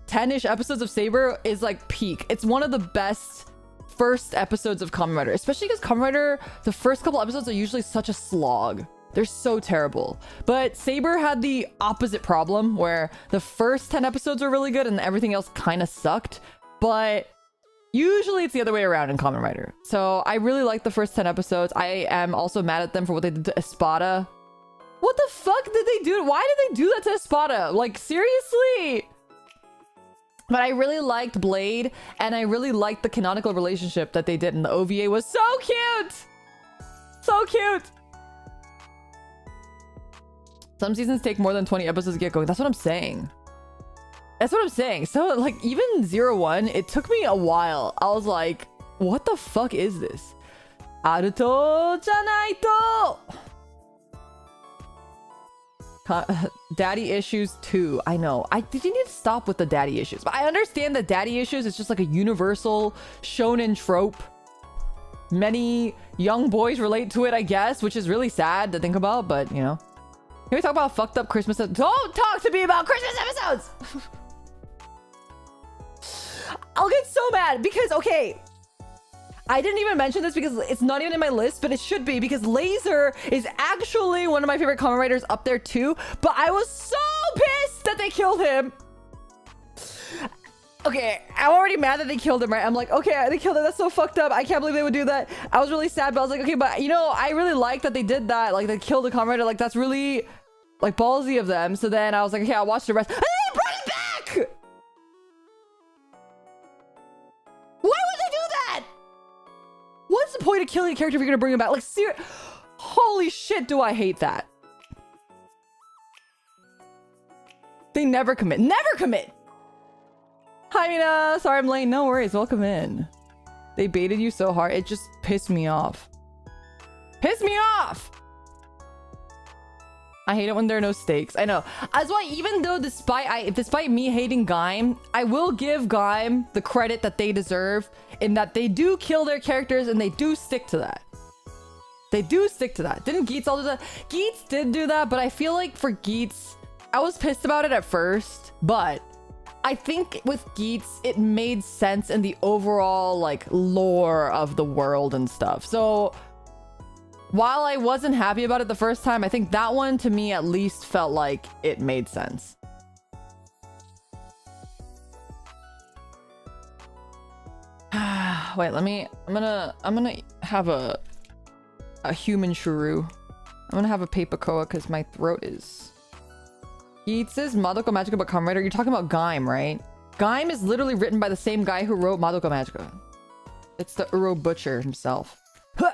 10-ish episodes of Saber is like peak. It's one of the best first episodes of Kamen Rider, especially because Kamen Rider, the first couple episodes are usually such a slog. They're so terrible. But Saber had the opposite problem where the first 10 episodes are really good and everything else kind of sucked. But usually it's the other way around in Kamen Rider. So I really like the first 10 episodes. I am also mad at them for what they did to Espada. What the fuck did they do? Why did they do that to Espada? Like, seriously? But I really liked Blade, and I really liked the canonical relationship that they did, and the OVA was so cute! So cute! Some seasons take more than 20 episodes to get going. That's what I'm saying. That's what I'm saying. So, like, even 01, it took me a while. I was like, what the fuck is this? Aruto janaito! Daddy issues 2. I know. You need to stop with the daddy issues. But I understand that daddy issues is just like a universal shonen trope. Many young boys relate to it, I guess, which is really sad to think about, but you know. Can we talk about fucked up Christmas episodes? Don't talk to me about Christmas episodes! I'll get so mad because, okay, I didn't even mention this because it's not even in my list, but it should be because Laser is actually one of my favorite Kamen Riders up there too. But I was so pissed that they killed him. Okay, I'm already mad that they killed him, right? I'm like, okay, they killed him. That's so fucked up. I can't believe they would do that. I was really sad, but I was like, okay, but you know, I really like that they did that. Like, they killed the Kamen Rider. Like, that's really, like, ballsy of them. So then I was like, okay, I'll watch the rest. And then they brought it back! Why would they do that? What's the point of killing a character if you're gonna bring him back? Like, holy shit, do I hate that. They never commit. Never commit! Hi, Mina. Sorry I'm late. No worries. Welcome in. They baited you so hard. It just pissed me off. Pissed me off! I hate it when there are no stakes. I know. That's why even though despite me hating Gaim, I will give Gaim the credit that they deserve in that they do kill their characters and they do stick to that. They do stick to that. Didn't Geats all do that? Geats did do that, but I feel like for Geats, I was pissed about it at first, but I think with Geats, it made sense in the overall like lore of the world and stuff. So while I wasn't happy about it the first time, I think that one to me at least felt like it made sense. Wait, I'm gonna have a human shrew. I'm gonna have a paper koa because my throat is... Geats is Madoka Magica but Kamen Rider. You're talking about Gaim, right? Gaim is literally written by the same guy who wrote Madoka Magica. It's the Uro Butcher himself. Huh!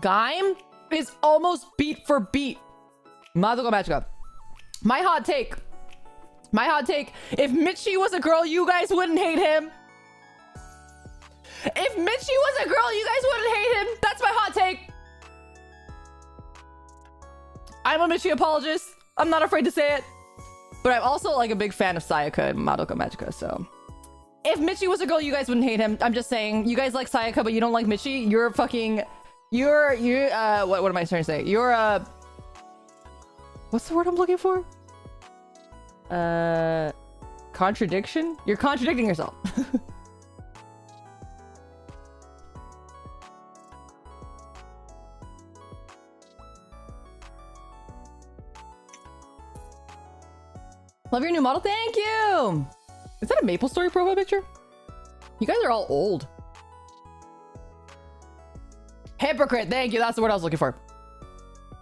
Gaim is almost beat for beat Madoka Magica. My hot take. If Michi was a girl, you guys wouldn't hate him. If Michi was a girl, you guys wouldn't hate him. That's my hot take. I'm a Michi apologist. I'm not afraid to say it. But I'm also like a big fan of Sayaka and Madoka Magica, so... If Michi was a girl, you guys wouldn't hate him. I'm just saying, you guys like Sayaka, but you don't like Michi. You're fucking... what am I trying to say? You're a... What's the word I'm looking for? Contradiction? You're contradicting yourself. Love your new model. Thank you. Is that a Maple Story profile picture? You guys are all old. Hypocrite. Thank you. That's the word I was looking for.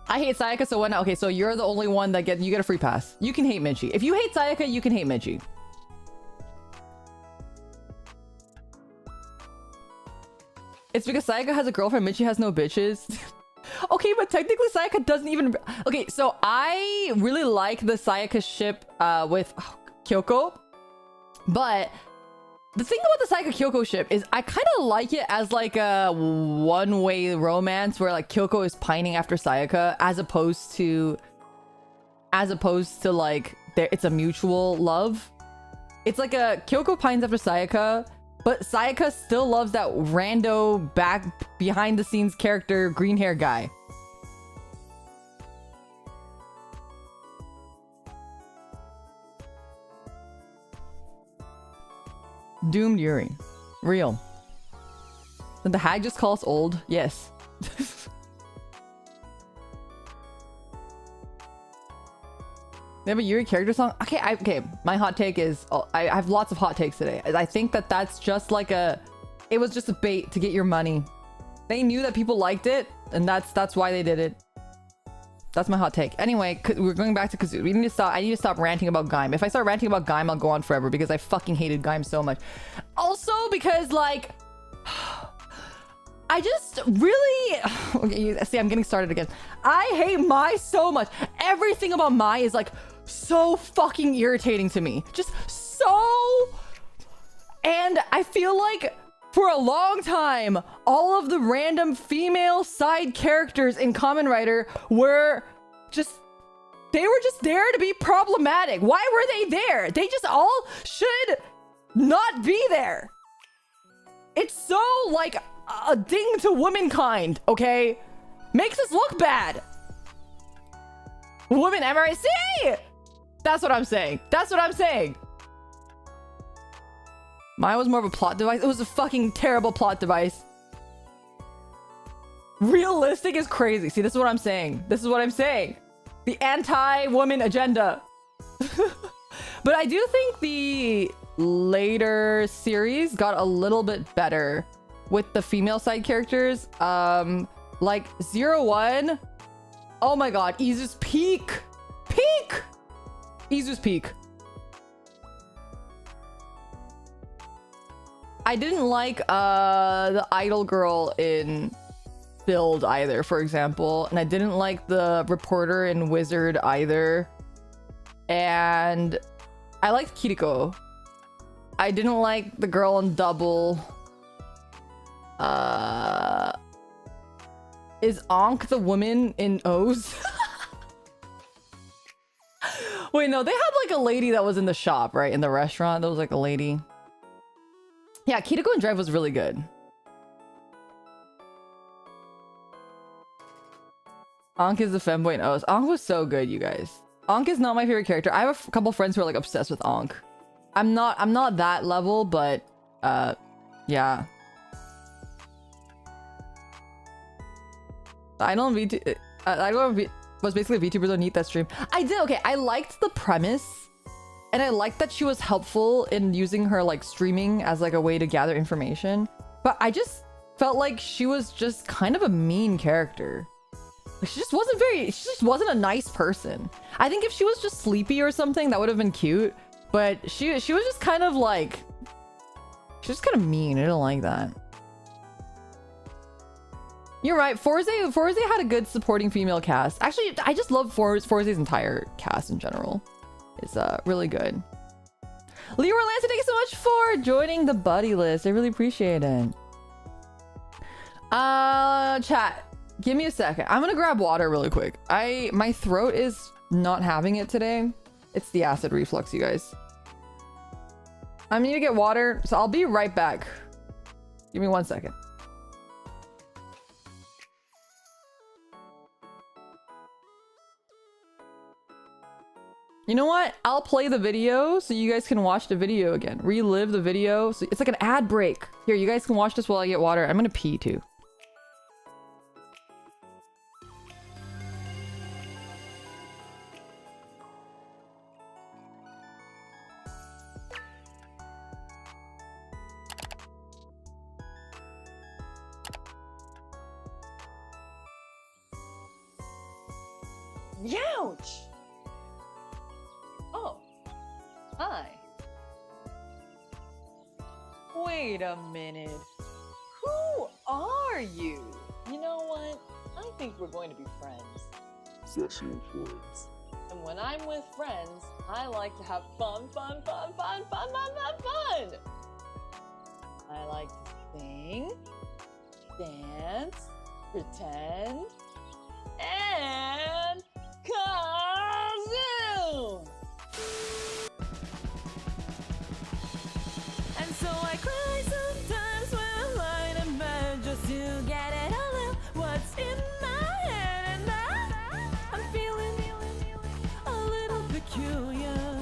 I hate Sayaka, so when... Okay, so you're the only one that you get a free pass. You can hate Michi. If you hate Sayaka, you can hate Michi. It's because Sayaka has a girlfriend, Michi has no bitches. Okay, but technically Sayaka doesn't even... Okay, so I really like the Sayaka ship with Kyoko. But the thing about the Sayaka Kyoko ship is I kind of like it as like a one-way romance where like Kyoko is pining after Sayaka as opposed to like it's a mutual love. It's like a Kyoko pines after Sayaka, but Sayaka still loves that rando back behind the scenes character green hair guy. Doomed Yuri. Real. Did the hag just call us old? Yes. They have a Yuri character song? Okay, my hot take is... I have lots of hot takes today. I think that that's just like a... It was just a bait to get your money. They knew that people liked it, and that's why they did it. That's my hot take. Anyway, we're going back to Kazoo. I need to stop ranting about Gaim. If I start ranting about Gaim, I'll go on forever because I fucking hated Gaim so much. Also because, like... I just really... Okay, see, I'm getting started again. I hate Mai so much. Everything about Mai is, like, so fucking irritating to me. Just so... And I feel like... For a long time, all of the random female side characters in Kamen Rider were just... They were just there to be problematic. Why were they there? They just all should not be there. It's so, like, a ding to womankind, okay? Makes us look bad. Women MRC! That's what I'm saying. That's what I'm saying. Mine was more of a plot device. It was a fucking terrible plot device. Realistic is crazy. See, this is what I'm saying. This is what I'm saying. The anti-woman agenda. But I do think the later series got a little bit better with the female side characters. Like 01. Oh my god, Izu's peak. Peak! Izu's peak. I didn't like the idol girl in build either, for example. And I didn't like the reporter and wizard either. And I liked Kiriko. I didn't like the girl on double. Is Ankh the woman in O's? Wait, no, they had like a lady that was in the shop, right? In the restaurant, there was like a lady. Yeah, Kiriko and Drive was really good. Ankh is the femboy in O's. Ankh was so good, you guys. Ankh is not my favorite character. I have a couple friends who are like obsessed with Ankh. I'm not that level, but yeah. I don't VT. I don't know. Was basically VTubers on Neat that stream. I did. Okay, I liked the premise, and I liked that she was helpful in using her like streaming as like a way to gather information. But I just felt like she was just kind of a mean character. She just wasn't a nice person. I think if she was just sleepy or something, that would have been cute. But she was just kind of like, she was kind of mean. I didn't like that. You're right. Forze had a good supporting female cast. Actually, I just love Forze's entire cast in general. It's really good. Leroy Lancer, thank you so much for joining the buddy list. I really appreciate it. Chat, give me a second. I'm gonna grab water really quick. My throat is not having it today. It's the acid reflux, you guys. I need to get water, so I'll be right back. Give me 1 second. You know what? I'll play the video so you guys can watch the video again. Relive the video. So it's like an ad break. Here, you guys can watch this while I get water. I'm gonna pee too. Youch! Oh, hi. Wait a minute. Who are you? You know what? I think we're going to be friends. Sexual friends. And when I'm with friends, I like to have fun. I like to sing, dance, pretend, and consume! And so I cry sometimes when I'm lying in bed just to get it all out what's in my head, and I'm feeling a little peculiar.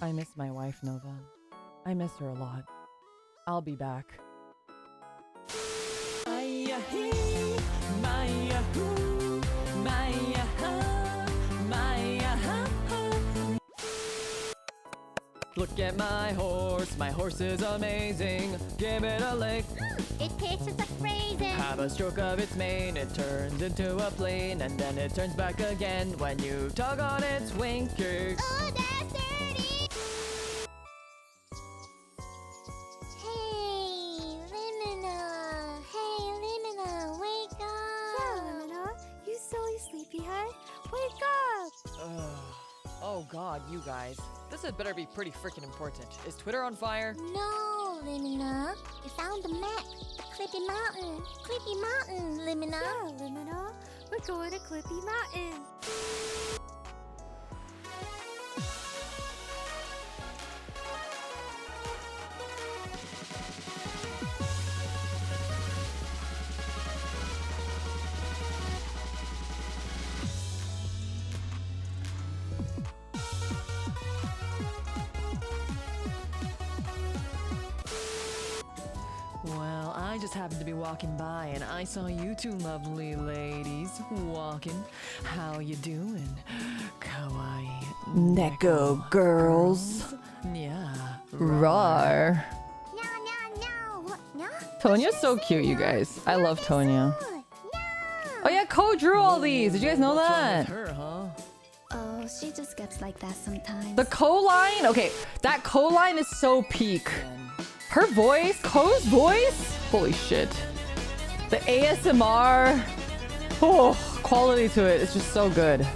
I miss my wife, Nova. I miss her a lot. I'll be back. Look at my horse is amazing. Give it a lick. It tastes just like raisin. Have a stroke of its mane, it turns into a plane, and then it turns back again when you tug on its winkers. Oh, that's dirty. Hey, Limina. Hey, Limina, wake up. Yeah, Limina. You silly sleepyhead. Wake up. Oh god, you guys. This had better be pretty freaking important. Is Twitter on fire? No, Limina. We found the map. The Clippy Mountain. Clippy Mountain, Limina. Yeah, Limina. We're going to Clippy Mountain. Well, I just happened to be walking by and I saw you two lovely ladies walking. How you doing? Kawaii. Neko girls. Yeah. Roar. No, no, no. No? Tonya's so cute, you guys. I love Tonya. No. Oh yeah, Code drew all these. Did you guys know What's wrong that? with her, huh? Oh, she just gets like that sometimes. The Co line? Okay, that Co line is so peak. Her voice, Ko's voice? Holy shit. The ASMR, oh, quality to it. It's just so good.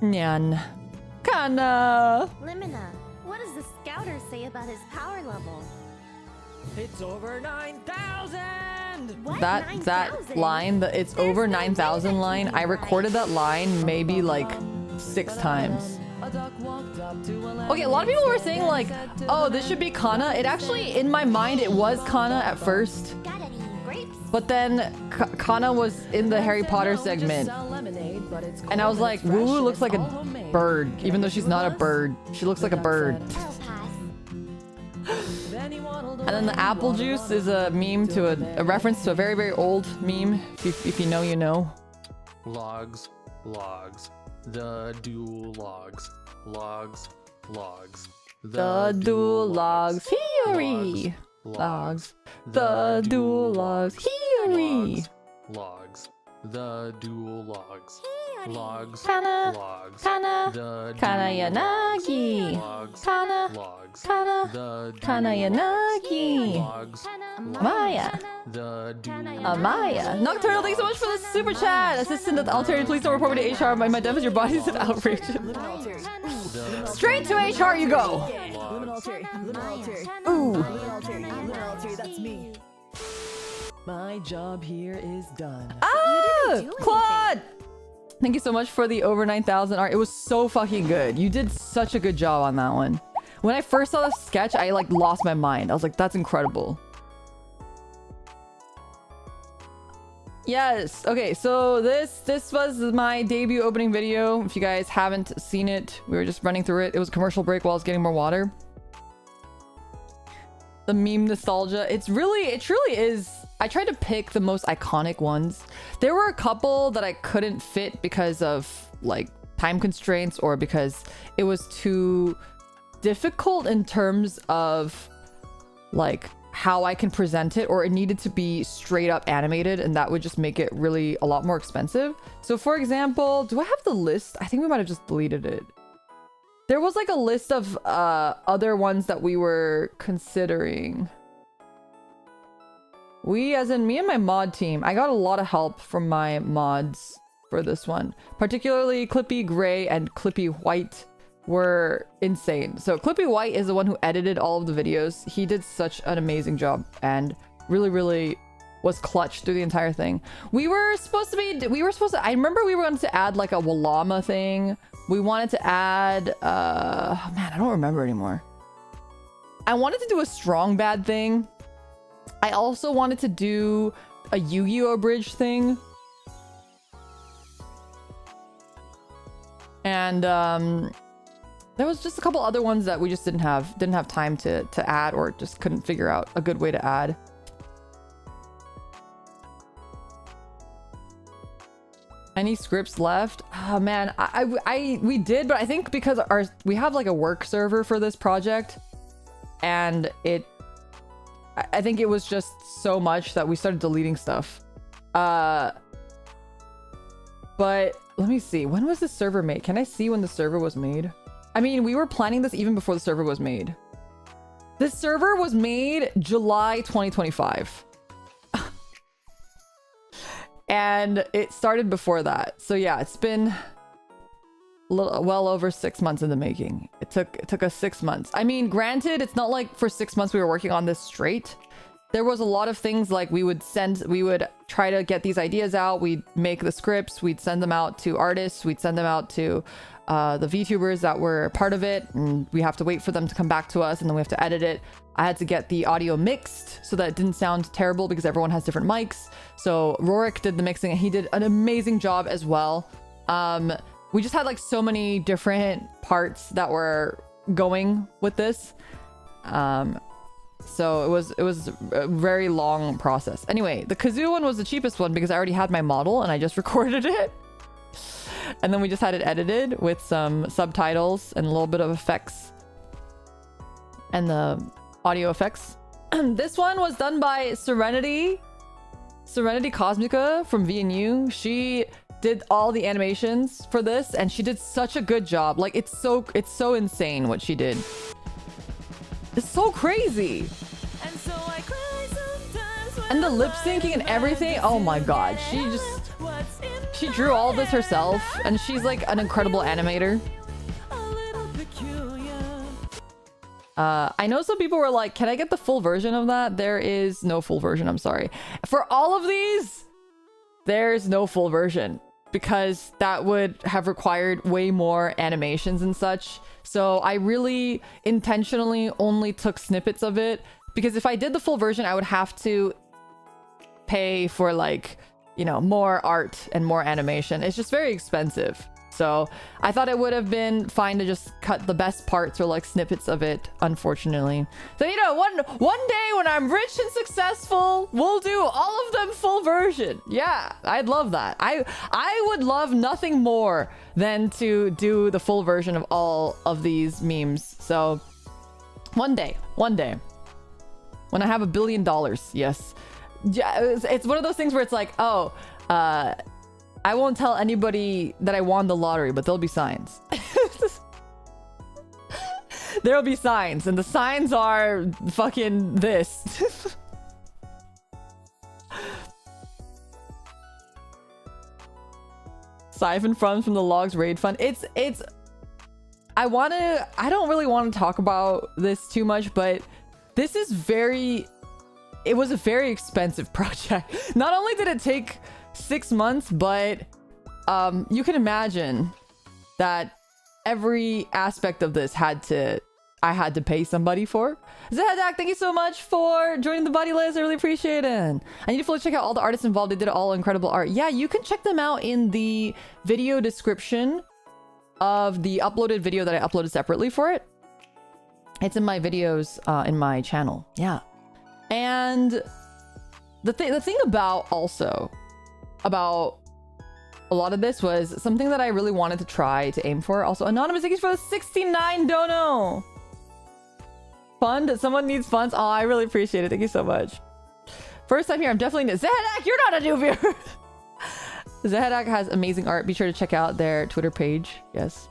Nyan. Kana. Limina, what does the scouter say about his power level? It's over 9,000! What? That 9,000? line, the it's over There's no way 9,000 that line, can be I recorded that line maybe like 6 times. Okay, a lot of people were saying like, oh, this should be Kana. It actually, in my mind, it was Kana at first. Got any grapes? But then Kana was in the Harry Potter segment. And I was like, Woo looks like a bird, even though she's not a bird. She looks like a bird. I'll pass. And then the apple juice is a meme to a reference to a very, very old meme. If you know, you know. Logs, logs, the dual logs, logs, logs, The dual logs theory. Logs. The dual logs theory. Logs, the dual logs, logs, Kana. logs, Kana. the Kana dual Yanagi. logs, Kana. logs, Kana. the Kana Yanagi. logs, Maya. the dual Amaya. Nocturnal, thanks so much for the super chat. Assistant at the Alteri, please don't report me to HR. My death is your body's an outrage. Straight to HR you go. Ooh. That's me. My job here is done. Ah, do Claude. Thank you so much for the over 9,000 art. It was so fucking good. You did such a good job on that one. When I first saw the sketch, I like lost my mind. I was like, that's incredible. Yes. Okay, so this was my debut opening video. If you guys haven't seen it, we were just running through it. It was a commercial break while I was getting more water. The meme nostalgia. It truly is. I tried to pick the most iconic ones. There were a couple that I couldn't fit because of like time constraints or because it was too difficult in terms of like how I can present it, or it needed to be straight up animated, and that would just make it really a lot more expensive. So for example, do I have the list? I think we might have just deleted it. There was like a list of other ones that we were considering. We, as in me and my mod team, I got a lot of help from my mods for this one. Particularly Clippy Gray and Clippy White were insane. So Clippy White is the one who edited all of the videos. He did such an amazing job and really was clutch through the entire thing. I remember we were going to add like a Walama thing. We wanted to add, man, I don't remember anymore. I wanted to do a strong bad thing. I also wanted to do a Yu-Gi-Oh! Bridge thing. And there was just a couple other ones that we just didn't have time to add, or just couldn't figure out a good way to add. Any scripts left? Oh man, we did, but I think because we have like a work server for this project, and I think it was just so much that we started deleting stuff. But let me see. When was the server made? Can I see when the server was made? I mean, we were planning this even before the server was made. This server was made July 2025. And it started before that. So yeah, it's been well over 6 months in the making. It took us 6 months. I mean, granted, it's not like for 6 months we were working on this straight. There was a lot of things like we would try to get these ideas out. We'd make the scripts. We'd send them out to artists. We'd send them out to the VTubers that were part of it. And we have to wait for them to come back to us, and then we have to edit it. I had to get the audio mixed so that it didn't sound terrible because everyone has different mics. So Rorik did the mixing, and he did an amazing job as well. We just had like so many different parts that were going with this. So it was a very long process. Anyway, the kazoo one was the cheapest one because I already had my model and I just recorded it. And then we just had it edited with some subtitles and a little bit of effects. And the audio effects. This one was done by Serenity Cosmica from VNU. She did all the animations for this, and she did such a good job. Like, it's so insane what she did. It's so crazy. And so I cry sometimes when And the I lip syncing and everything, oh my god, she drew all this herself, and she's like an incredible animator. a little peculiar. I know some people were like, can I get the full version of that? There is no full version, I'm sorry. For all of these, there's no full version because that would have required way more animations and such. So I really intentionally only took snippets of it because if I did the full version, I would have to pay for like, you know, more art and more animation. It's just very expensive. So I thought it would have been fine to just cut the best parts or like snippets of it, unfortunately. So, you know, one day when I'm rich and successful, we'll do all of them full version. Yeah, I'd love that. I would love nothing more than to do the full version of all of these memes. So one day, when I have $1 billion, yes. Yeah, it's one of those things where it's like, oh, I won't tell anybody that I won the lottery, but there'll be signs. There'll be signs, and the signs are fucking this. Siphon funds from the logs raid fund. I don't really want to talk about this too much, but this is it was a very expensive project. Not only did it take 6 months, but you can imagine that every aspect of this I had to pay somebody for. Zehadak, thank you so much for joining the buddy list. I really appreciate it. I need to fully check out all the artists involved. They did all incredible art. Yeah, you can check them out in the video description of the uploaded video that I uploaded separately for it. It's in my videos in my channel. Yeah. And the thing about a lot of this was something that I really wanted to try to aim for. Also, Anonymous, thank you for the 69 dono. Fund? Someone needs funds? Oh, I really appreciate it. Thank you so much. First time here, I'm definitely new. Zehadak, you're not a new viewer. Zehadak has amazing art. Be sure to check out their Twitter page. Yes.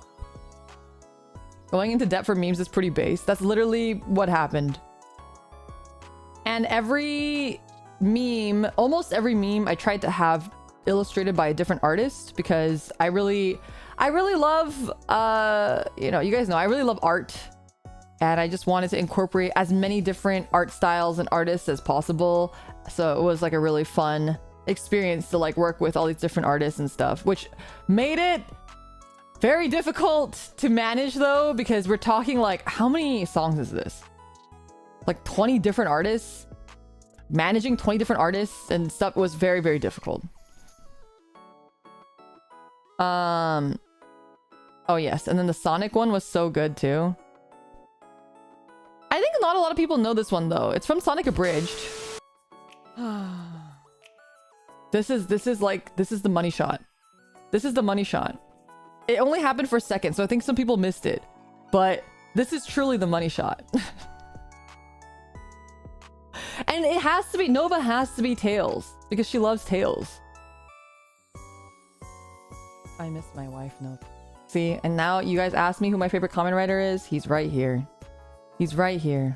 Going into debt for memes is pretty base. That's literally what happened. And every meme, almost every meme I tried to have illustrated by a different artist because I really love, you know, you guys know, I really love art. And I just wanted to incorporate as many different art styles and artists as possible. So it was like a really fun experience to like work with all these different artists and stuff, which made it very difficult to manage though, because we're talking like, how many songs is this? Like 20 different artists. Managing 20 different artists and stuff was very, very difficult. Oh yes, and then the Sonic one was so good too. I think not a lot of people know this one though. It's from Sonic Abridged. This is the money shot. This is the money shot. It only happened for a second, so I think some people missed it. But this is truly the money shot. And it has to be, Nova has to be Tails, because she loves Tails. I miss my wife, Nova. See, and now you guys ask me who my favorite Kamen Rider is. He's right here. He's right here.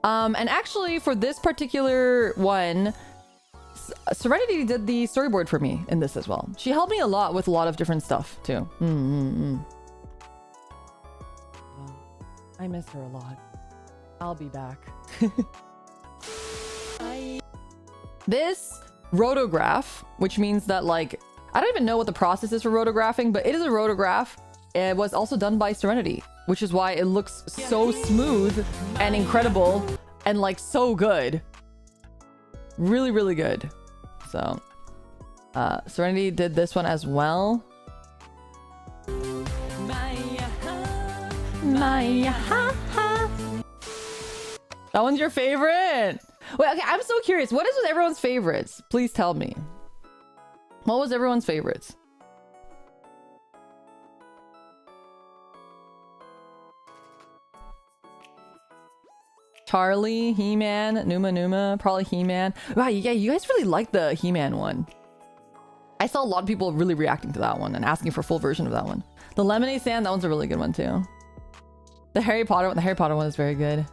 And actually, for this particular one, Serenity did the storyboard for me in this as well. She helped me a lot with a lot of different stuff, too. I miss her a lot. I'll be back. This rotograph, which means that like, I don't even know what the process is for rotographing, but it is a rotograph. It was also done by Serenity, which is why it looks so smooth and incredible and like so good. Really, really good. So, Serenity did this one as well. That one's your favorite? Wait, okay, I'm so curious. What is with everyone's favorites? Please tell me. What was everyone's favorites? Charlie, He-Man, Numa, probably He-Man. Wow, yeah, you guys really like the He-Man one. I saw a lot of people really reacting to that one and asking for a full version of that one. The lemonade stand, that one's a really good one too. The Harry Potter one is very good.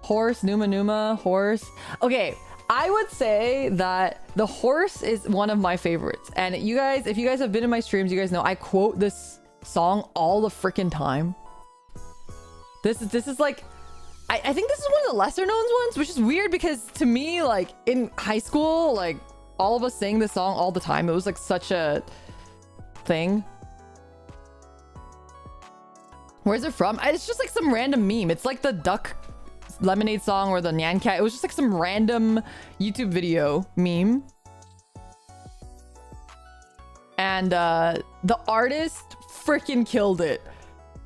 Horse, Numa, horse. Okay, I would say that the horse is one of my favorites. And you guys, if you guys have been in my streams, you guys know I quote this song all the freaking time. This is like, I think this is one of the lesser known ones, which is weird because to me, like in high school, like all of us sang this song all the time. It was like such a thing. Where's it from? It's just like some random meme. It's like the duck lemonade song or the Nyan Cat. It was just like some random YouTube video meme. And the artist freaking killed it.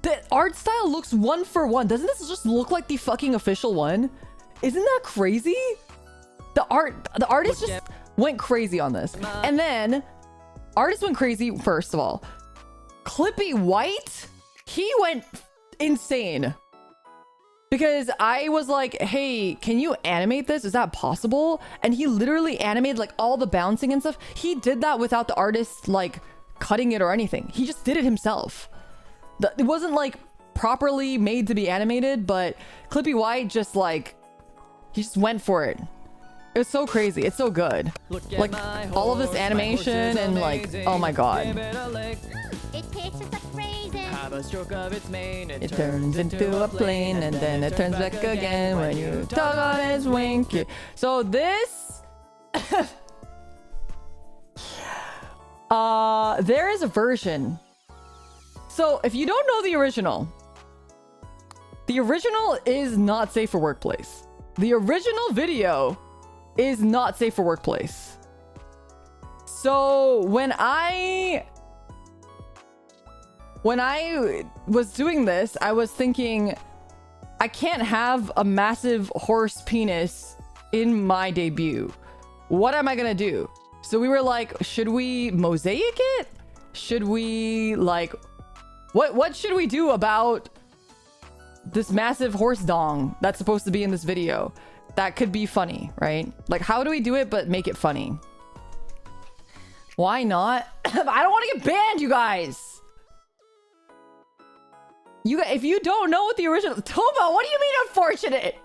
The art style looks one for one. Doesn't this just look like the fucking official one? Isn't that crazy? The artist just went crazy on this. And then artist went crazy first of all. Clippy White, he went insane. Because I was like, hey, can you animate this? Is that possible? And he literally animated like all the bouncing and stuff. He did that without the artist like cutting it or anything. He just did it himself. It wasn't like properly made to be animated, but Clippy White just like, he just went for it. It was so crazy. It's so good. Like all of this animation and like, oh my god. It tastes just like raisin. Have a stroke of its mane. It turns into a plane and then it turns back again when you tug on its wing. So this there is a version. So if you don't know the original is not safe for workplace. The original video is not safe for workplace. So when I was doing this, I was thinking, I can't have a massive horse penis in my debut. What am I gonna do? So we were like, should we mosaic it? Should we like, what should we do about this massive horse dong that's supposed to be in this video? That could be funny, right? Like, how do we do it but make it funny? Why not? I don't want to get banned, you guys. If you don't know what the original... Tomo, what do you mean unfortunate?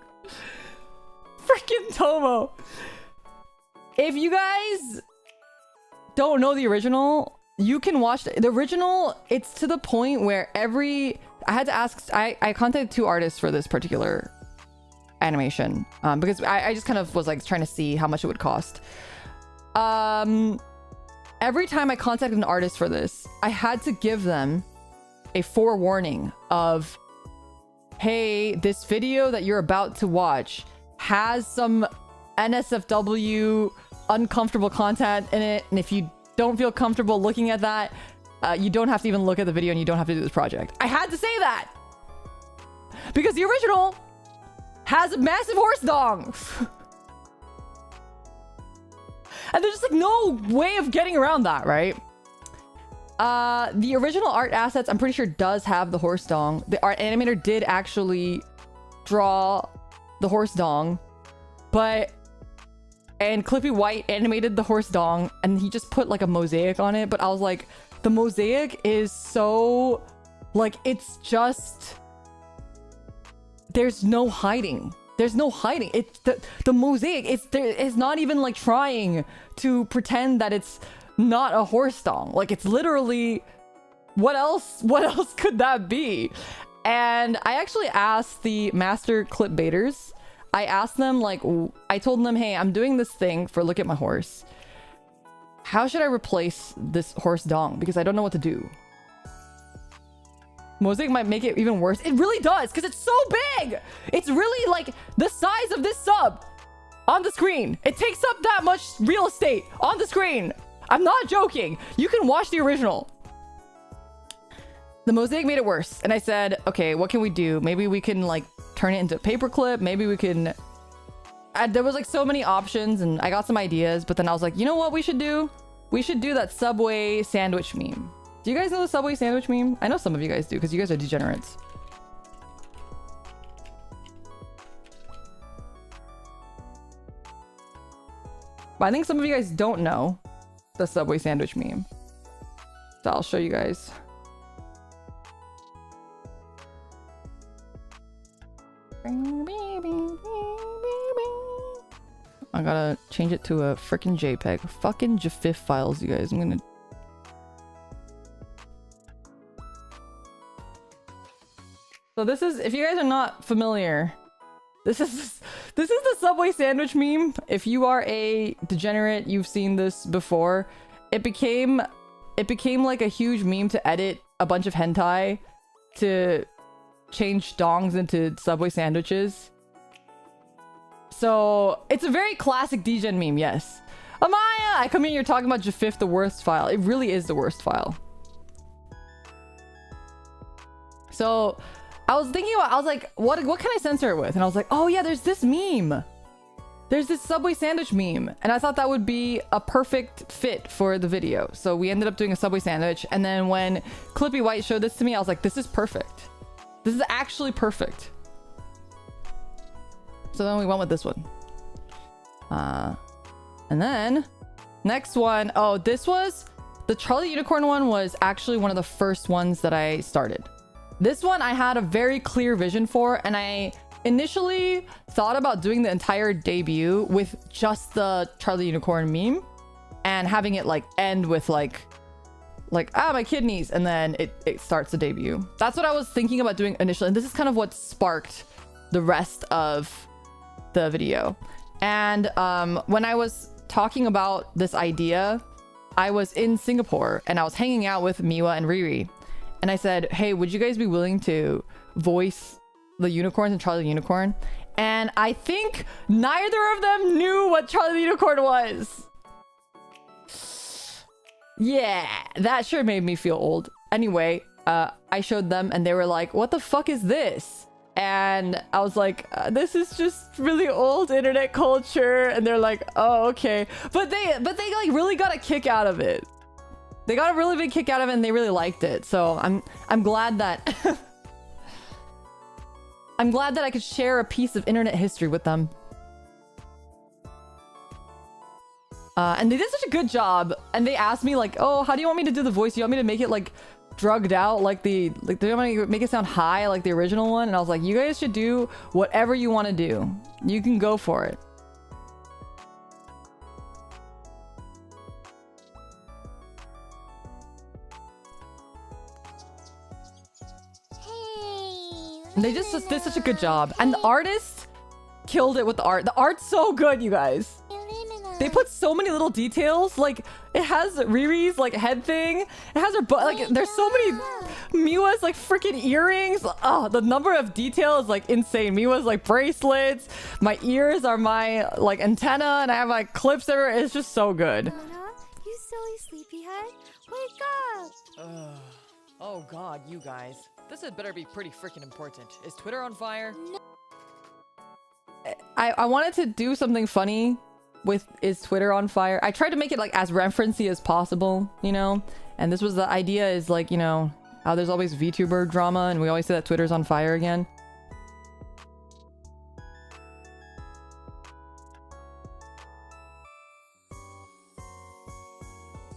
Freaking Tomo. If you guys don't know the original, you can watch the original. It's to the point where I had to ask... I contacted 2 artists for this particular animation because I just kind of was like trying to see how much it would cost. Every time I contacted an artist for this, I had to give them a forewarning of, hey, this video that you're about to watch has some NSFW uncomfortable content in it, and if you don't feel comfortable looking at that, you don't have to even look at the video and you don't have to do this project. I had to say that because the original has a massive horse dong. And there's just like no way of getting around that, right? The original art assets, I'm pretty sure does have the horse dong. The art animator did actually draw the horse dong, and Clippy White animated the horse dong and he just put like a mosaic on it. But I was like, the mosaic is so like, it's just, there's no hiding. There's no hiding. It's the mosaic. It's not even like trying to pretend that it's not a horse dong. Like, it's literally, what else could that be? And I actually asked the master clip baiters. I asked them, like, I told them, hey, I'm doing this thing for Look at My Horse. How should I replace this horse dong? Because I don't know what to do. Mosaic might make it even worse. It really does, because it's so big. It's really like the size of this sub on the screen. It takes up that much real estate on the screen. I'm not joking. You can watch the original. The mosaic made it worse. And I said, okay, what can we do? Maybe we can like turn it into a paperclip. Maybe we can... there was like so many options and I got some ideas, but then I was like, you know what we should do? We should do that Subway sandwich meme. Do you guys know the Subway sandwich meme? I know some of you guys do because you guys are degenerates. But I think some of you guys don't know. the Subway sandwich meme. So I'll show you guys. I gotta change it to a freaking JPEG. Fucking GIF files, you guys. I'm gonna... So this is, if you guys are not familiar, this is the Subway sandwich meme. If you are a degenerate, you've seen this before. It became like a huge meme to edit a bunch of hentai to change dongs into Subway sandwiches. So it's a very classic degen meme, yes. Amaya, I come in, you're talking about GIF, the worst file. It really is the worst file. So I was thinking about, I was like, what can I censor it with? And I was like, oh yeah, there's this meme. There's this Subway sandwich meme. And I thought that would be a perfect fit for the video. So we ended up doing a Subway sandwich. And then when Clippy White showed this to me, I was like, this is perfect. This is actually perfect. So then we went with this one. And then next one, oh, this was the Charlie Unicorn one, was actually one of the first ones that I started. This one I had a very clear vision for, and I initially thought about doing the entire debut with just the Charlie Unicorn meme and having it like end with like my kidneys, and then it starts the debut. That's what I was thinking about doing initially, and this is kind of what sparked the rest of the video. And when I was talking about this idea, I was in Singapore and I was hanging out with Miwa and Riri, and I said, hey, would you guys be willing to voice the unicorns and Charlie the Unicorn? And I think neither of them knew what Charlie the Unicorn was. Yeah, that sure made me feel old. Anyway, I showed them and they were like, what the fuck is this? And I was like, this is just really old internet culture. And they're like, oh, okay. But they like really got a kick out of it. They got a really big kick out of it and they really liked it. So I'm glad that I'm glad that I could share a piece of internet history with them. And they did such a good job. And they asked me like, oh, how do you want me to do the voice? Do you want me to make it like drugged out do you want me to make it sound high like the original one? And I was like, you guys should do whatever you want to do. You can go for it. They just did such a good job. And the artist killed it with the art. The art's so good, you guys. They put so many little details. Like, it has Riri's, like, head thing. It has her butt. Like, there's so many... Miwa's, like, freaking earrings. Oh, the number of details, like, insane. Miwa's, like, bracelets. My ears are my, like, antenna. And I have, like, clips everywhere. It's just so good. You silly sleepyhead. Wake up! Oh, God, you guys. This had better be pretty freaking important. Is Twitter on fire? No. I wanted to do something funny with is Twitter on fire. I tried to make it like as referencey as possible, you know? And this was the idea, is like, you know, how there's always VTuber drama and we always say that Twitter's on fire again.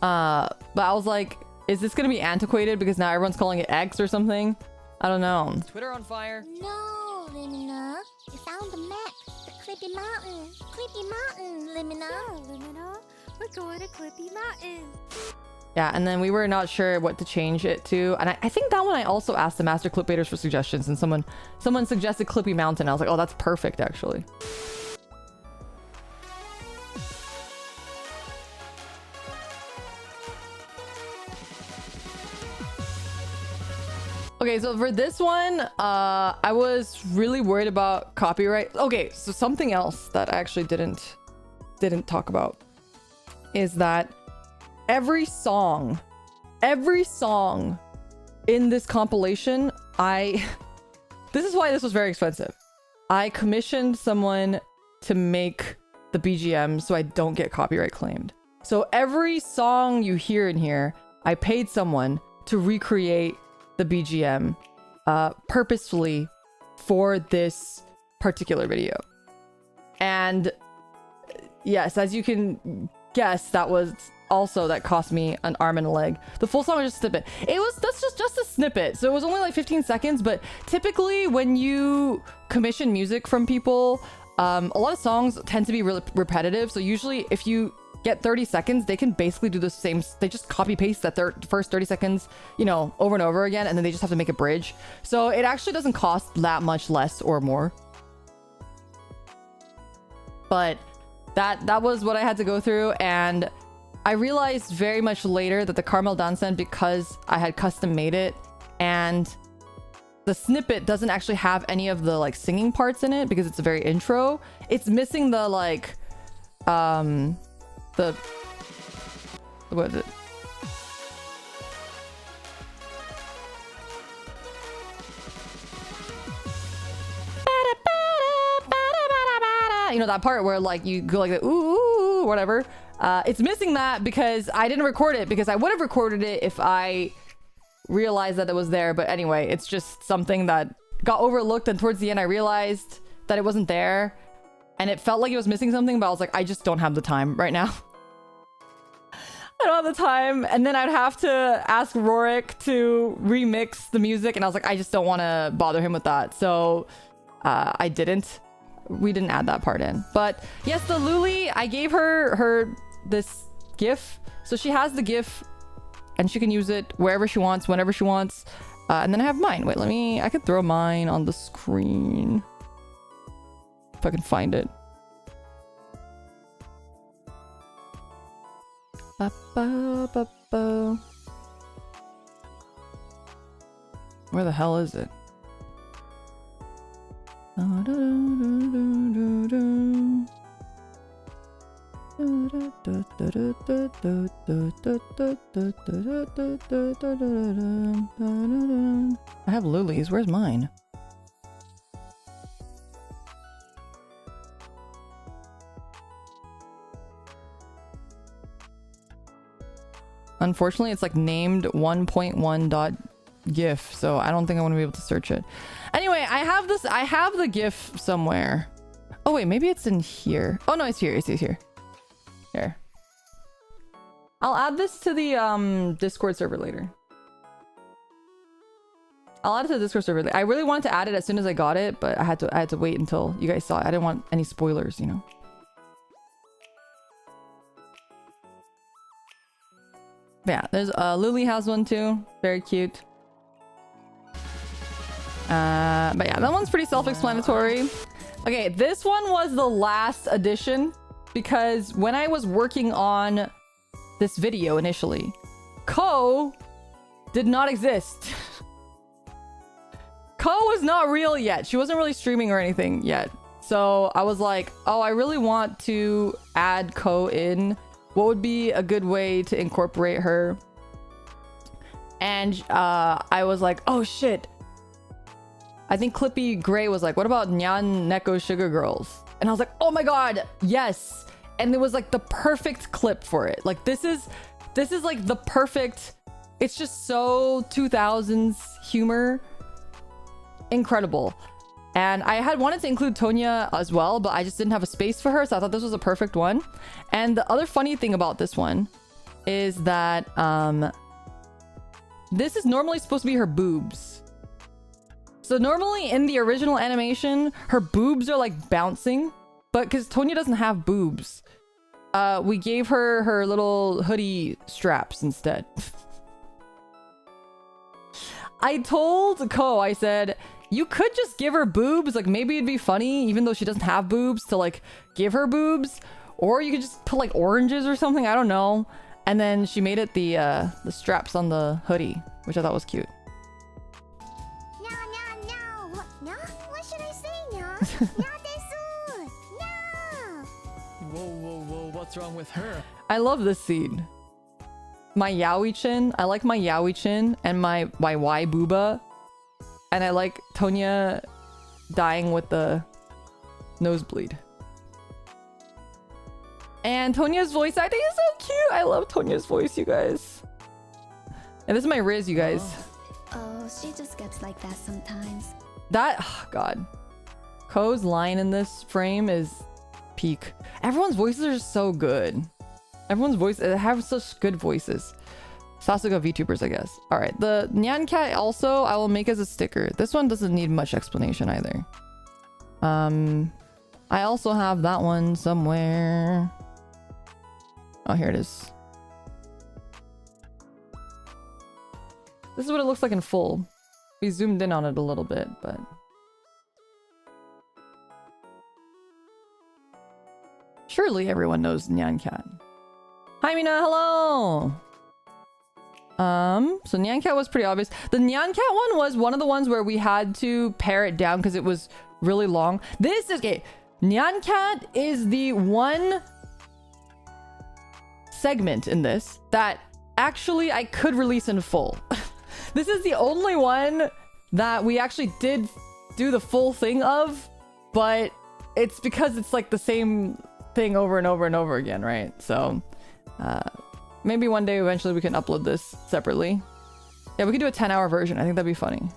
But I was like, is this gonna be antiquated because now everyone's calling it X or something? I don't know. Is Twitter on fire? No, Limina. You found the map. The Clippy Mountain. Clippy Mountain, Limina. Yeah, Limina. We're going to Clippy Mountain. Yeah, and then we were not sure what to change it to. And I think that one I also asked the Master Clipbaters for suggestions, and someone suggested Clippy Mountain. I was like, oh, that's perfect, actually. Okay, so for this one, I was really worried about copyright. Okay, so something else that I actually didn't talk about is that every song in this compilation, this is why this was very expensive. I commissioned someone to make the BGM so I don't get copyright claimed. So every song you hear in here, I paid someone to recreate the BGM purposefully for this particular video. And yes, as you can guess that was also that cost me an arm and a leg. The full song was just a snippet. That's just a snippet, so it was only like 15 seconds. But typically when you commission music from people, a lot of songs tend to be really repetitive. So usually if you get 30 seconds, they can basically do the same. They just copy paste that first 30 seconds, you know, over and over again, and then they just have to make a bridge. So it actually doesn't cost that much less or more. But that was what I had to go through, and I realized very much later that the Caramel Dansen, because I had custom made it and the snippet doesn't actually have any of the like singing parts in it because it's a very intro. It's missing the like what is it? You know that part where like you go like the ooh, whatever. It's missing that because I didn't record it, because I would have recorded it if I realized that it was there. But anyway, it's just something that got overlooked, and towards the end I realized that it wasn't there and it felt like it was missing something, but I was like, I just don't have the time right now. I don't have the time. And then I'd have to ask Rorik to remix the music, and I was like, I just don't want to bother him with that. So I didn't. We didn't add that part in. But yes, the Luli, I gave her this GIF, so she has the GIF and she can use it wherever she wants, whenever she wants. And then I have mine. Wait, I could throw mine on the screen if I can find it. Where the hell is it? I have Luli's. Where's mine? Unfortunately, it's like named 1.1.gif, so I don't think I want to be able to search it. Anyway, I have the GIF somewhere. Oh wait, maybe it's in here. Oh no, it's here. It's here. Here. I'll add this to the Discord server later. I'll add it to the Discord server. I really wanted to add it as soon as I got it, but I had to wait until you guys saw it. I didn't want any spoilers, you know. But yeah, there's Lily has one too. Very cute. But yeah, that one's pretty self-explanatory. Okay, this one was the last addition because when I was working on this video initially, Ko did not exist. Ko was not real yet. She wasn't really streaming or anything yet. So I was like, oh, I really want to add Ko in. What would be a good way to incorporate her? And I was like, oh shit. I think Clippy Gray was like, what about Nyan Neko Sugar Girls? And I was like, oh my god, yes. And it was like the perfect clip for it. Like this is like the perfect, it's just so 2000s humor. Incredible. And I had wanted to include Tonya as well, but I just didn't have a space for her, so I thought this was a perfect one. And the other funny thing about this one is that this is normally supposed to be her boobs. So normally in the original animation, her boobs are like bouncing, but because Tonya doesn't have boobs, we gave her her little hoodie straps instead. I told Ko, I said, you could just give her boobs, like maybe it'd be funny, even though she doesn't have boobs, to like give her boobs, or you could just put like oranges or something, I don't know. And then she made it the straps on the hoodie, which I thought was cute. What should I say? Whoa, what's wrong with her? I love this scene. My yaoi chin, I like my yaoi chin and my Y booba. And I like Tonya dying with the nosebleed. And Tonya's voice acting is so cute. I love Tonya's voice, you guys. And this is my Riz, you guys. Oh, she just gets like that sometimes. That, oh god. Ko's line in this frame is peak. Everyone's voices are just so good. Everyone's voice have such good voices. Sasuga VTubers, I guess. All right, the Nyan Cat also I will make as a sticker. This one doesn't need much explanation either. I also have that one somewhere. Oh, here it is. This is what it looks like in full. We zoomed in on it a little bit, but... Surely everyone knows Nyan Cat. Hi, Mina, hello! So Nyan Cat was pretty obvious. The Nyan Cat one was one of the ones where we had to pare it down because it was really long. This is... Okay, Nyan Cat is the one segment in this that actually I could release in full. This is the only one that we actually did do the full thing of, but it's because it's like the same thing over and over and over again, right? So maybe one day eventually we can upload this separately. Yeah, we could do a 10-hour version. I think that'd be funny.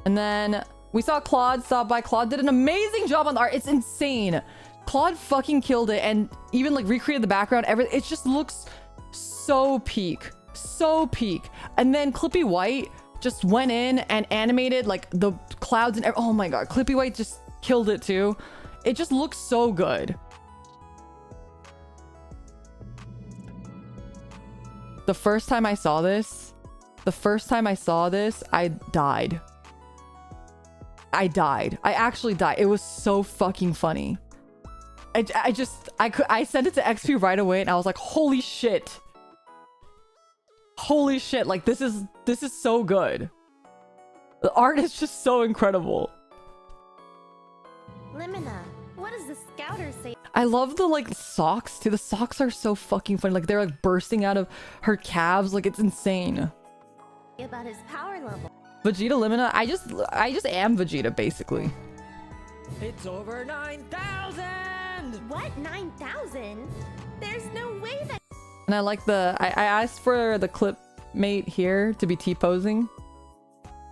And then we saw Claude stop by. Claude did an amazing job on the art. It's insane. Claude fucking killed it and even like recreated the background. Everything. It just looks so peak. So peak. And then Clippy White just went in and animated like the clouds and oh my god, Clippy White just killed it too. It just looks so good. The first time I saw this, I died. I actually died. It was so fucking funny. I sent it to XP right away and I was like, holy shit. Holy shit, like this is so good. The art is just so incredible. Limina, what does the scouter say I love the like socks too. The socks are so fucking funny. Like they're like bursting out of her calves. Like it's insane. about his power level? Vegeta Limina, I just am Vegeta basically. It's over 9,000! What? 9,000? There's no way that... And I like the I asked for the clip mate here to be T-posing.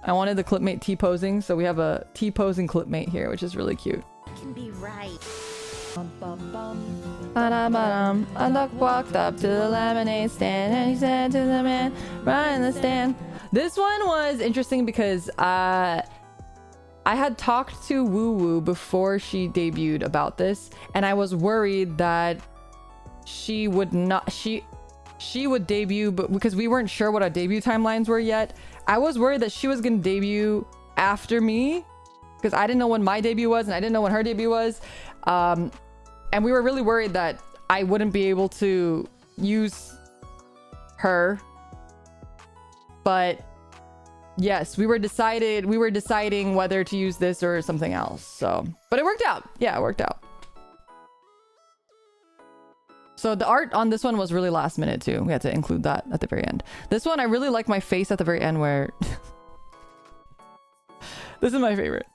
I wanted the clip mate T-posing, so we have a T-posing clip mate here, which is really cute. can be right. A duck walked up to the lemonade stand and he said to the man right in the stand. This one was interesting because I had talked to Woo Woo before she debuted about this, and I was worried that she would debut, but because we weren't sure what our debut timelines were yet, I was worried that she was gonna debut after me because I didn't know when my debut was and I didn't know when her debut was. And we were really worried that I wouldn't be able to use her. But yes, we were deciding whether to use this or something else. So, but it worked out. Yeah, it worked out. So the art on this one was really last minute too. We had to include that at the very end. This one, I really like my face at the very end where... This is my favorite.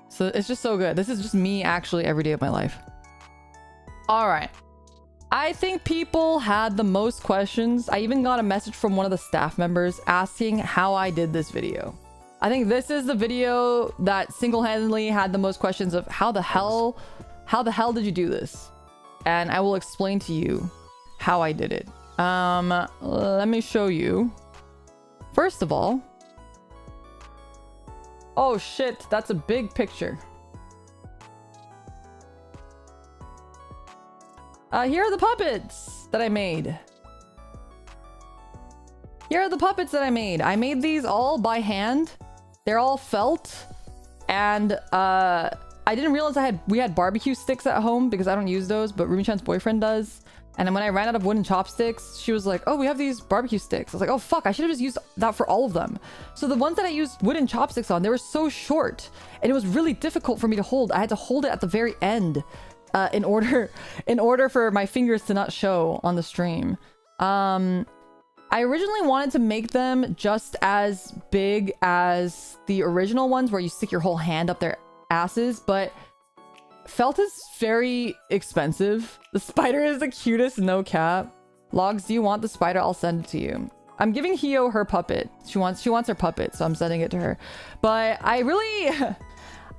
So it's just so good. This is just me actually every day of my life. All right. I think people had the most questions. I even got a message from one of the staff members asking how I did this video. I think this is the video that single-handedly had the most questions of how the hell did you do this? And I will explain to you how I did it. Let me show you. First of all, oh shit, that's a big picture. Here are the puppets that I made. Here are the puppets that I made. I made these all by hand. They're all felt. And I didn't realize we had barbecue sticks at home because I don't use those, but Rumi-chan's boyfriend does. And then when I ran out of wooden chopsticks, she was like, oh, we have these barbecue sticks. I was like, oh, fuck, I should have just used that for all of them. So the ones that I used wooden chopsticks on, they were so short. And it was really difficult for me to hold. I had to hold it at the very end in order for my fingers to not show on the stream. I originally wanted to make them just as big as the original ones where you stick your whole hand up their asses, but... Felt is very expensive. The spider is the cutest, no cap. Logs, do you want the spider? I'll send it to you. I'm giving Hio her puppet. She wants her puppet, so I'm sending it to her. But I really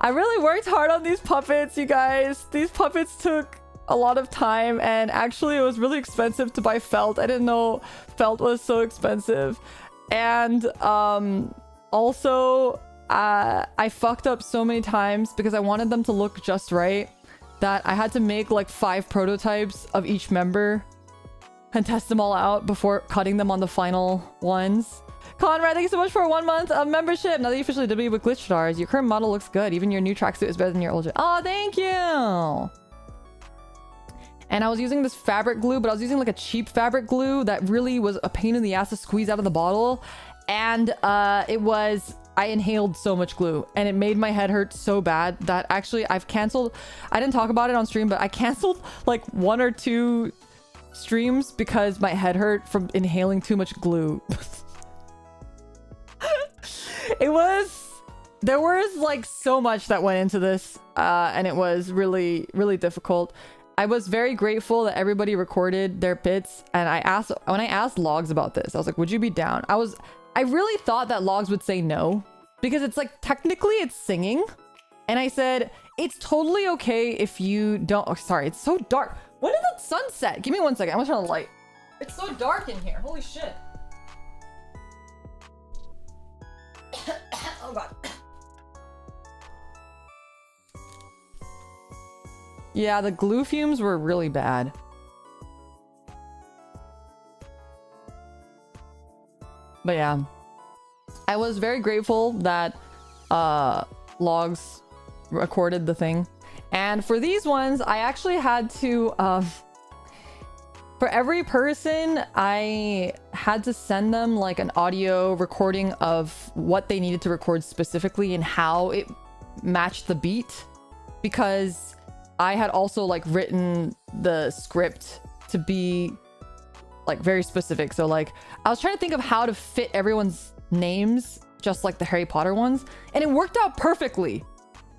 I really worked hard on these puppets, you guys. These puppets took a lot of time, and actually it was really expensive to buy felt. I didn't know felt was so expensive. And also I fucked up so many times because I wanted them to look just right that I had to make like 5 prototypes of each member and test them all out before cutting them on the final ones. Conrad, thank you so much for 1 month of membership. Now that you officially debut with glitch stars, your current model looks good. Even your new tracksuit is better than your old. Oh, thank you. And I was using this fabric glue, but I was using like a cheap fabric glue that really was a pain in the ass to squeeze out of the bottle. And I inhaled so much glue and it made my head hurt so bad that actually I didn't talk about it on stream, but I canceled like 1 or 2 streams because my head hurt from inhaling too much glue. There was like so much that went into this and it was really, really difficult. I was very grateful that everybody recorded their bits, and when I asked Logs about this, I was like, would you be down? I really thought that Logs would say no, because it's like technically it's singing, and I said it's totally okay if you don't. Oh, sorry, it's so dark. When did the sun set? Give me 1 second. I'm gonna turn on the light. It's so dark in here. Holy shit. Oh god. Yeah, the glue fumes were really bad. But yeah, I was very grateful that Logs recorded the thing. And for these ones, I actually had to, for every person, I had to send them like an audio recording of what they needed to record specifically and how it matched the beat, because I had also like written the script to be like very specific. So like I was trying to think of how to fit everyone's names just like the Harry Potter ones, and it worked out perfectly.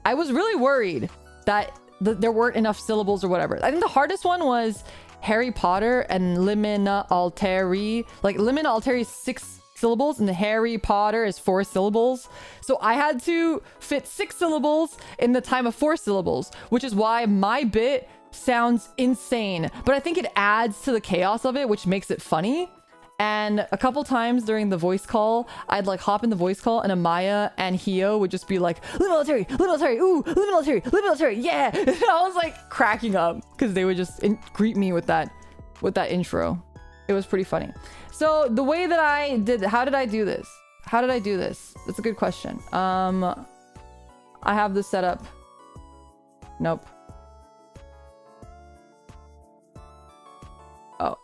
I was really worried that there weren't enough syllables or whatever. I think the hardest one was Harry Potter and Limina Alteri. Like Limina Alteri is 6 syllables and the Harry Potter is 4 syllables. So I had to fit 6 syllables in the time of 4 syllables, which is why my bit sounds insane. But I think it adds to the chaos of it, which makes it funny. And a couple times during the voice call, I'd like hop in the voice call and Amaya and Hio would just be like, Limina Alteri, ooh, Limina Alteri, yeah. And I was like cracking up because they would just greet me with that intro. It was pretty funny. So the way that how did I do this? That's a good question. I have this set up. Nope. Oh,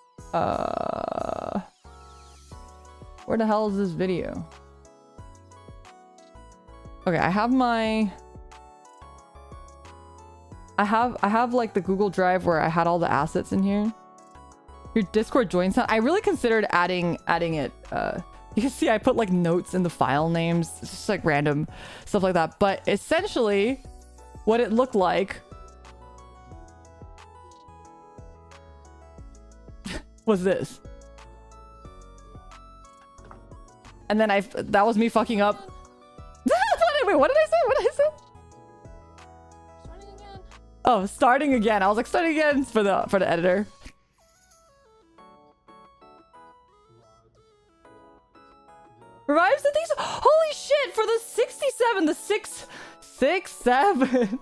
where the hell is this video? Okay, I have like the Google Drive where I had all the assets in here. Your Discord join sound. I really considered adding it. You can see I put like notes in the file names. It's just like random stuff like that. But essentially, what it looked like was this. And then that was me fucking up. Wait, what did I say? Starting again. Oh, starting again. I was like, starting again for the editor. Revives the things. Holy shit! For the 67, the 667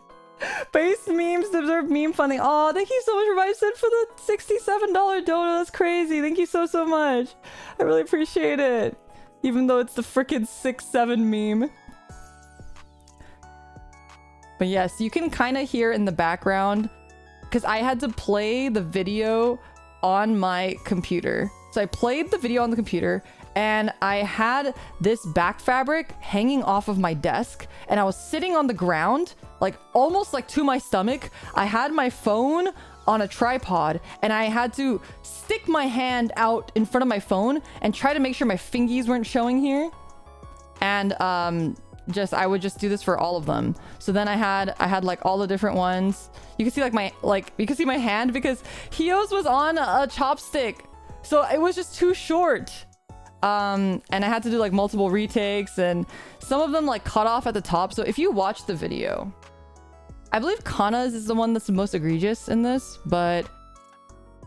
base memes deserve meme funding. Oh, thank you so much, Revive said, for the $67 dono. That's crazy. Thank you so much. I really appreciate it. Even though it's the frickin' 6-7 meme. But yes, you can kind of hear in the background because I had to play the video on my computer. So I played the video on the computer and I had this back fabric hanging off of my desk and I was sitting on the ground, like almost like to my stomach. I had my phone on a tripod and I had to stick my hand out in front of my phone and try to make sure my fingies weren't showing here. And I would just do this for all of them. So then I had like all the different ones. You can see you can see my hand because Hio's was on a chopstick. So it was just too short. And I had to do like multiple retakes, and some of them like cut off at the top. So if you watch the video, I believe Kana's is the one that's the most egregious in this, but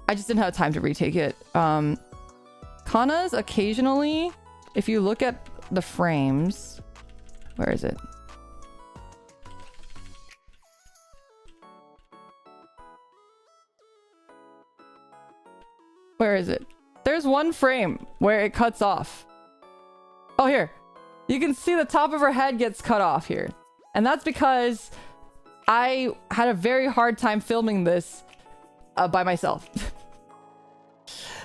I just didn't have time to retake it. Kana's occasionally, if you look at the frames, where is it? Where is it? There's one frame where it cuts off. Oh, here. You can see the top of her head gets cut off here. And that's because I had a very hard time filming this by myself.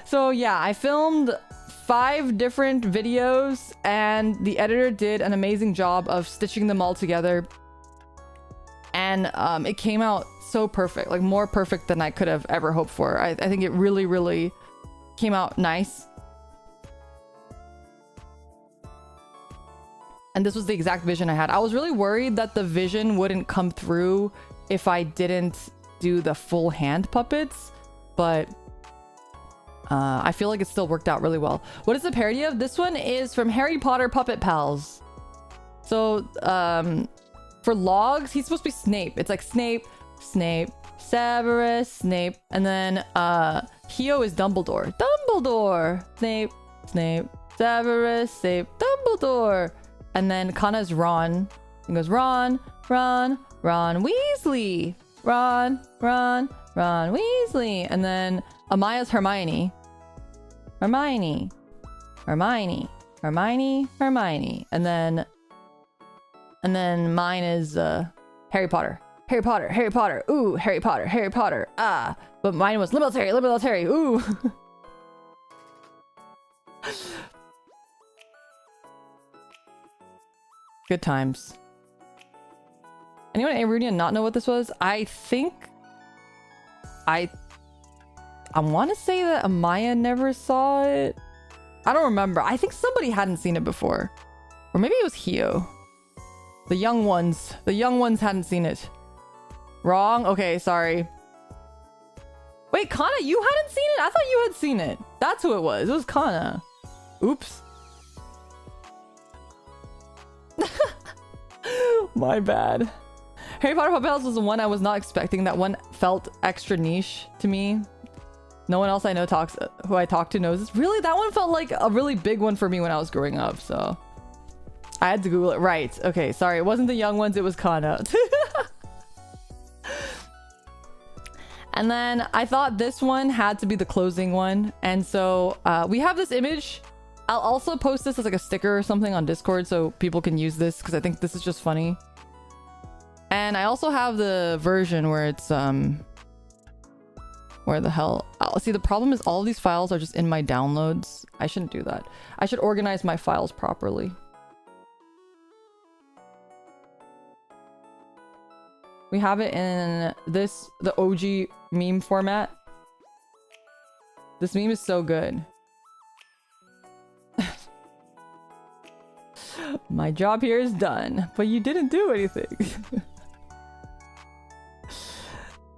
So yeah, I filmed 5 different videos and the editor did an amazing job of stitching them all together. And it came out so perfect, like more perfect than I could have ever hoped for. I think it really, really came out nice. And this was the exact vision I had. I was really worried that the vision wouldn't come through if I didn't do the full hand puppets, but I feel like it still worked out really well. What is the parody of? This one is from Harry Potter Puppet Pals. So for Logs, he's supposed to be Snape. It's like Snape, Snape, Severus, Snape, and then Hio is Dumbledore. Dumbledore! Snape, Snape, Severus, Snape, Dumbledore! And then Kana is Ron. He goes Ron, Ron, Ron Weasley. Ron, Ron, Ron Weasley. And then Amaya's Hermione. Hermione. Hermione. Hermione. Hermione. And then mine is Harry Potter. Harry Potter. Harry Potter. Ooh, Harry Potter. Harry Potter. Ah. But mine was Limilitary. Limilitary. Ooh. Good times. Anyone in Arunia not know what this was? I think I want to say that Amaya never saw it. I don't remember. I think somebody hadn't seen it before. Or maybe it was Hio. The young ones. The young ones hadn't seen it. Wrong? Okay, sorry. Wait, Kana, you hadn't seen it? I thought you had seen it. That's who it was. It was Kana. Oops. My bad. Harry Potter Puppet House was the one I was not expecting. That one felt extra niche to me. No one else I know who I talk to knows this. Really? That one felt like a really big one for me when I was growing up, so I had to Google it. Right. Okay, sorry. It wasn't the young ones, it was Kana. And then I thought this one had to be the closing one. And so we have this image. I'll also post this as like a sticker or something on Discord so people can use this because I think this is just funny. And I also have the version where it's where the hell? Oh, see, the problem is all these files are just in my downloads. I shouldn't do that. I should organize my files properly. We have it in the OG meme format. This meme is so good. My job here is done, but you didn't do anything.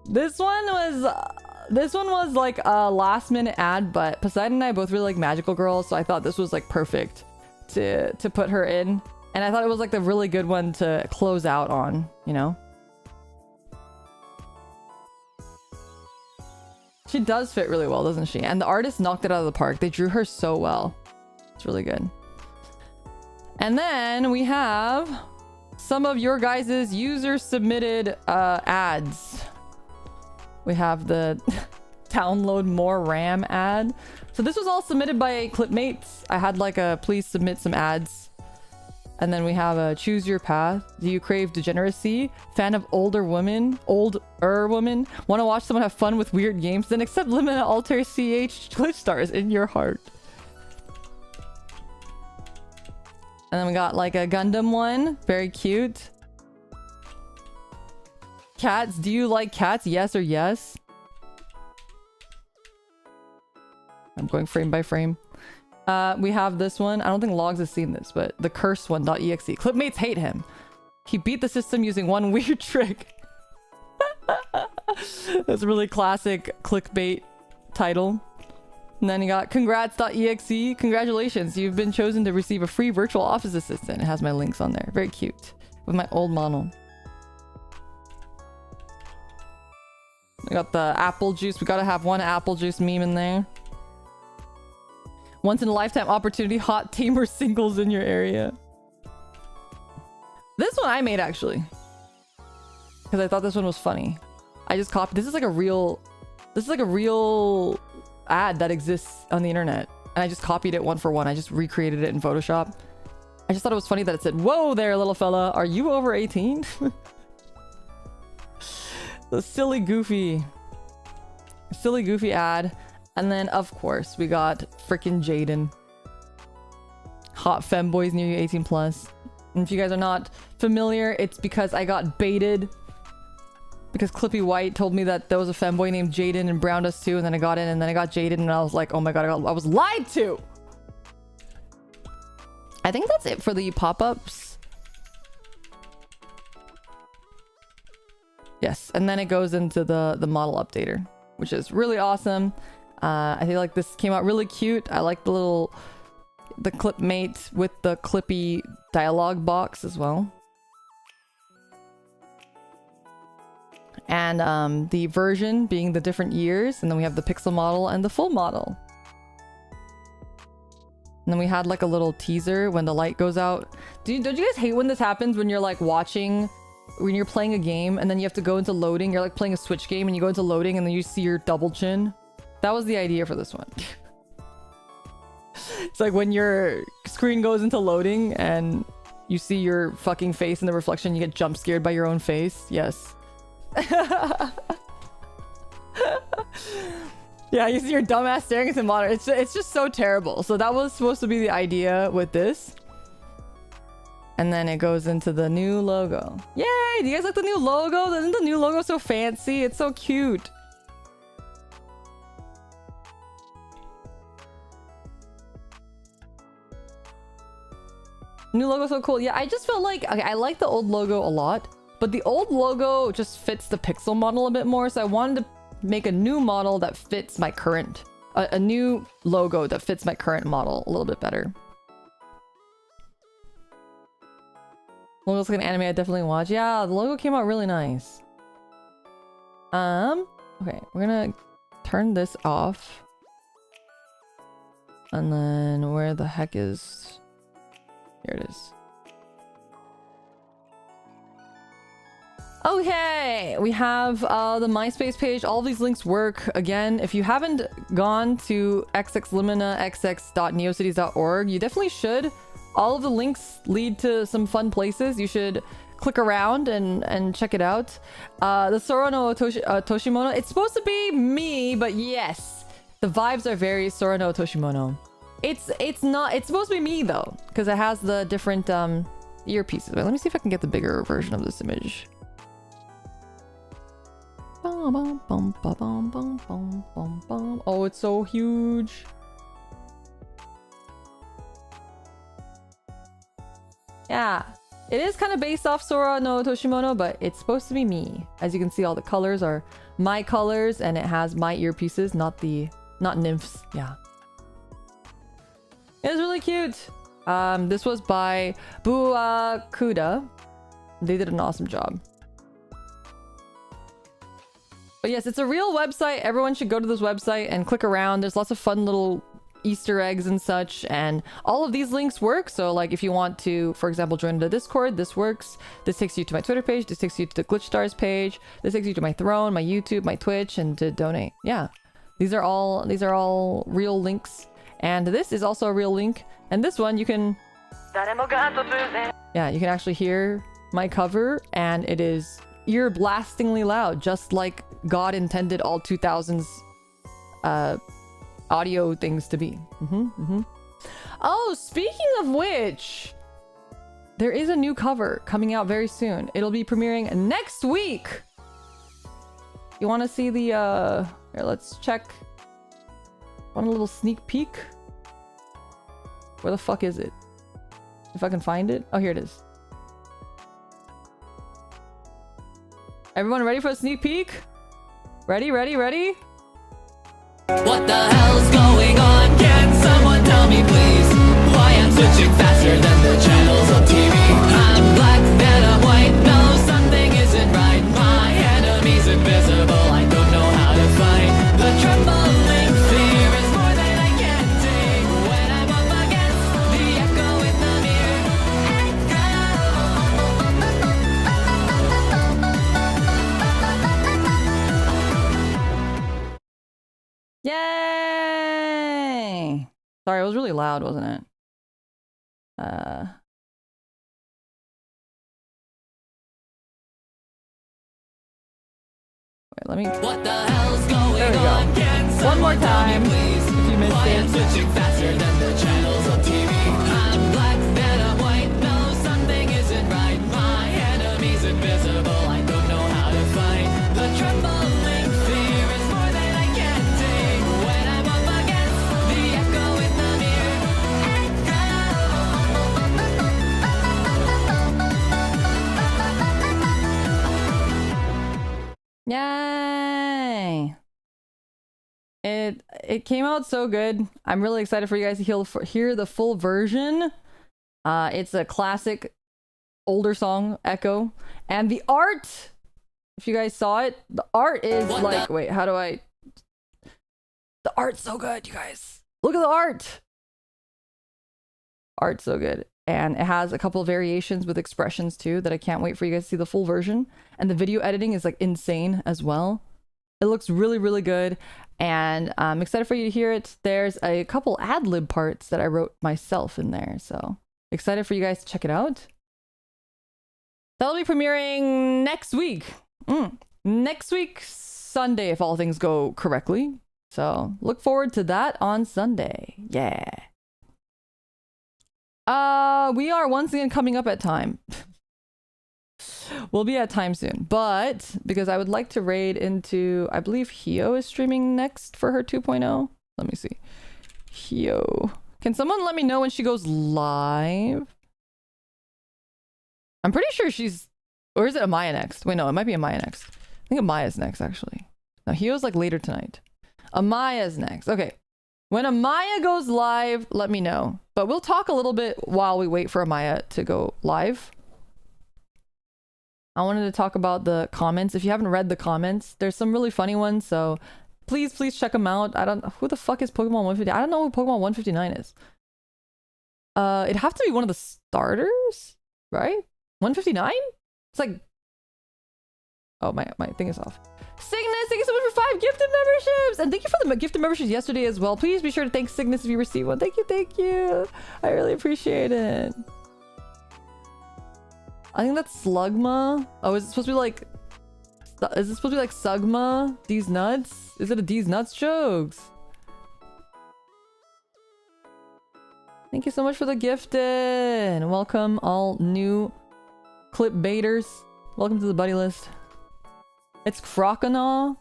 This one was like a last minute ad, but Poseidon and I both really like magical girls, so I thought this was like perfect to put her in. And I thought it was like the really good one to close out on, you know? She does fit really well, doesn't she? And the artist knocked it out of the park. They drew her so well. It's really good. And then we have some of your guys' user submitted ads. We have the download more RAM ad. So this was all submitted by Clipmates. I had like a please submit some ads. And then we have a choose your path. Do you crave degeneracy? Fan of older women? Want to watch someone have fun with weird games? Then accept Limina Alteri CH Glitch Stars in your heart. And then we got like a Gundam one. Very cute. Cats. Do you like cats? Yes or yes? I'm going frame by frame. We have this one. I don't think Logs has seen this, but the curse one.exe. Clipmates hate him. He beat the system using one weird trick. That's a really classic clickbait title. And then you got congrats.exe. Congratulations, you've been chosen to receive a free virtual office assistant. It has my links on there. Very cute. With my old model. We got the apple juice. We gotta have one apple juice meme in there. Once in a lifetime opportunity. Hot tamer singles in your area. This one I made actually. Because I thought this one was funny. I just copied. This is like a real ad that exists on the internet. And I just copied it one for one. I just recreated it in Photoshop. I just thought it was funny that it said, "Whoa there, little fella. Are you over 18?" The silly goofy ad. And then of course we got freaking Jaden. Hot femboys near you 18 plus. And if you guys are not familiar, it's because I got baited. Because Clippy White told me that there was a femboy named Jaden and browned us too, and then I got in, and then I got Jaden, and I was like, oh my god, I was lied to! I think that's it for the pop-ups. Yes, and then it goes into the model updater, which is really awesome. I feel like this came out really cute. I like the clipmate with the Clippy dialogue box as well. And the version being the different years, and then we have the pixel model and the full model. And then we had like a little teaser when the light goes out. Don't you guys hate when this happens, when you're like watching, when you're playing a game and then you have to go into loading? You're like playing a Switch game and you go into loading and then you see your double chin. That was the idea for this one. It's like when your screen goes into loading and you see your fucking face in the reflection, you get jump scared by your own face. Yes. Yeah, you see your dumbass staring at the monitor. It's just so terrible. So that was supposed to be the idea with this. And then it goes into the new logo. Yay! Do you guys like the new logo? Isn't the new logo so fancy? It's so cute. New logo so cool. Yeah, I just felt like, okay, I like the old logo a lot, but the old logo just fits the pixel model a bit more. So I wanted to make a new model that fits my current, a new logo that fits my current model a little bit better. Logo's like an anime I definitely watch. Yeah, the logo came out really nice. Okay, we're gonna turn this off. And then where the heck is... Here it is. Okay, we have the MySpace page. All of these links work. Again, if you haven't gone to xxliminaxx.neocities.org, you definitely should. All of the links lead to some fun places. You should click around and check it out. The Sora no Toshimono, it's supposed to be me, but yes, the vibes are very Sora no Toshimono. It's not, it's supposed to be me though, because it has the different earpieces. Wait, let me see if I can get the bigger version of this image. Oh, it's so huge. Yeah, it is kind of based off Sora no Toshimono, but it's supposed to be me. As you can see, all the colors are my colors, and it has my earpieces, not nymphs. Yeah. It was really cute. This was by Buakuda. They did an awesome job. But yes, it's a real website. Everyone should go to this website and click around. There's lots of fun little Easter eggs and such, and all of these links work. So like if you want to, for example, join the Discord, this works. This takes you to my Twitter page. This takes you to the Glitch Stars page. This takes you to my Throne, my YouTube, my Twitch, and to donate. Yeah, these are all real links. And this is also a real link. And this one you can... Yeah, you can actually hear my cover, and it is ear blastingly loud, just like God intended all 2000s audio things to be. Oh, speaking of which, there is a new cover coming out very soon. It'll be premiering next week. You want to see the here, let's check. Want a little sneak peek? Where the fuck is it? If I can find it. Oh, here it is. Everyone ready for a sneak peek? Ready? What the hell's going on? tell me please why I'm switching faster than the channels on TV. I'm black, then I'm white, no, something isn't right. My enemy's invisible, I don't know how to fight. The trembling fear is more than I can take. When I'm up against the echo in the mirror. Yay! Sorry, it was really loud, wasn't it? Wait, let me. What the hell's going There we go. on? Can One more someone tell me time, please if you missed why it. I'm switching faster than the channels on TV. I'm black, then I'm white, no, something isn't right. My enemy's invisible, I don't know how to fight. The trembling fear is more than I can take. When I'm up against the echo in the mirror. Yay! It came out so good. I'm really excited for you guys to hear the full version. It's a classic older song, Echo. And the art, if you guys saw it, the art is like, wait, how do I? The art's so good, you guys. Look at the art. Art's so good. And it has a couple of variations with expressions too that I can't wait for you guys to see the full version. And the video editing is like insane as well. It looks really, really good. And I'm excited for you to hear it. There's a couple ad-lib parts that I wrote myself in there. So excited for you guys to check it out. That'll be premiering next week. Next week, Sunday, if all things go correctly. So look forward to that on Sunday. Yeah. We are once again coming up at time. We'll be at time soon, but because I would like to raid into, I believe Hio is streaming next for her 2.0. Let me see. Hio. Can someone let me know when she goes live? I'm pretty sure she's, or is it Amaya next? Wait, no, it might be Amaya next. I think Amaya's next, actually. No, Hio's like later tonight. Amaya's next. Okay. When Amaya goes live, let me know. But we'll talk a little bit while we wait for Amaya to go live. I wanted to talk about the comments. If you haven't read the comments, there's some really funny ones. So please check them out. I don't, who the fuck is Pokemon 150? I don't know who Pokemon 159 is. It'd have to be one of the starters, right? 159? It's like, oh, my thing is off. Cygnus, thank you so much for 5 gifted memberships! And thank you for the gifted memberships yesterday as well. Please be sure to thank Cygnus if you receive one. Thank you. I really appreciate it. I think that's Slugma. Oh, is it supposed to be like... Is it supposed to be like Sugma? These nuts? Is it a These Nuts jokes? Thank you so much for the gifted. Welcome all new clip baiters. Welcome to the buddy list. It's Croconaw?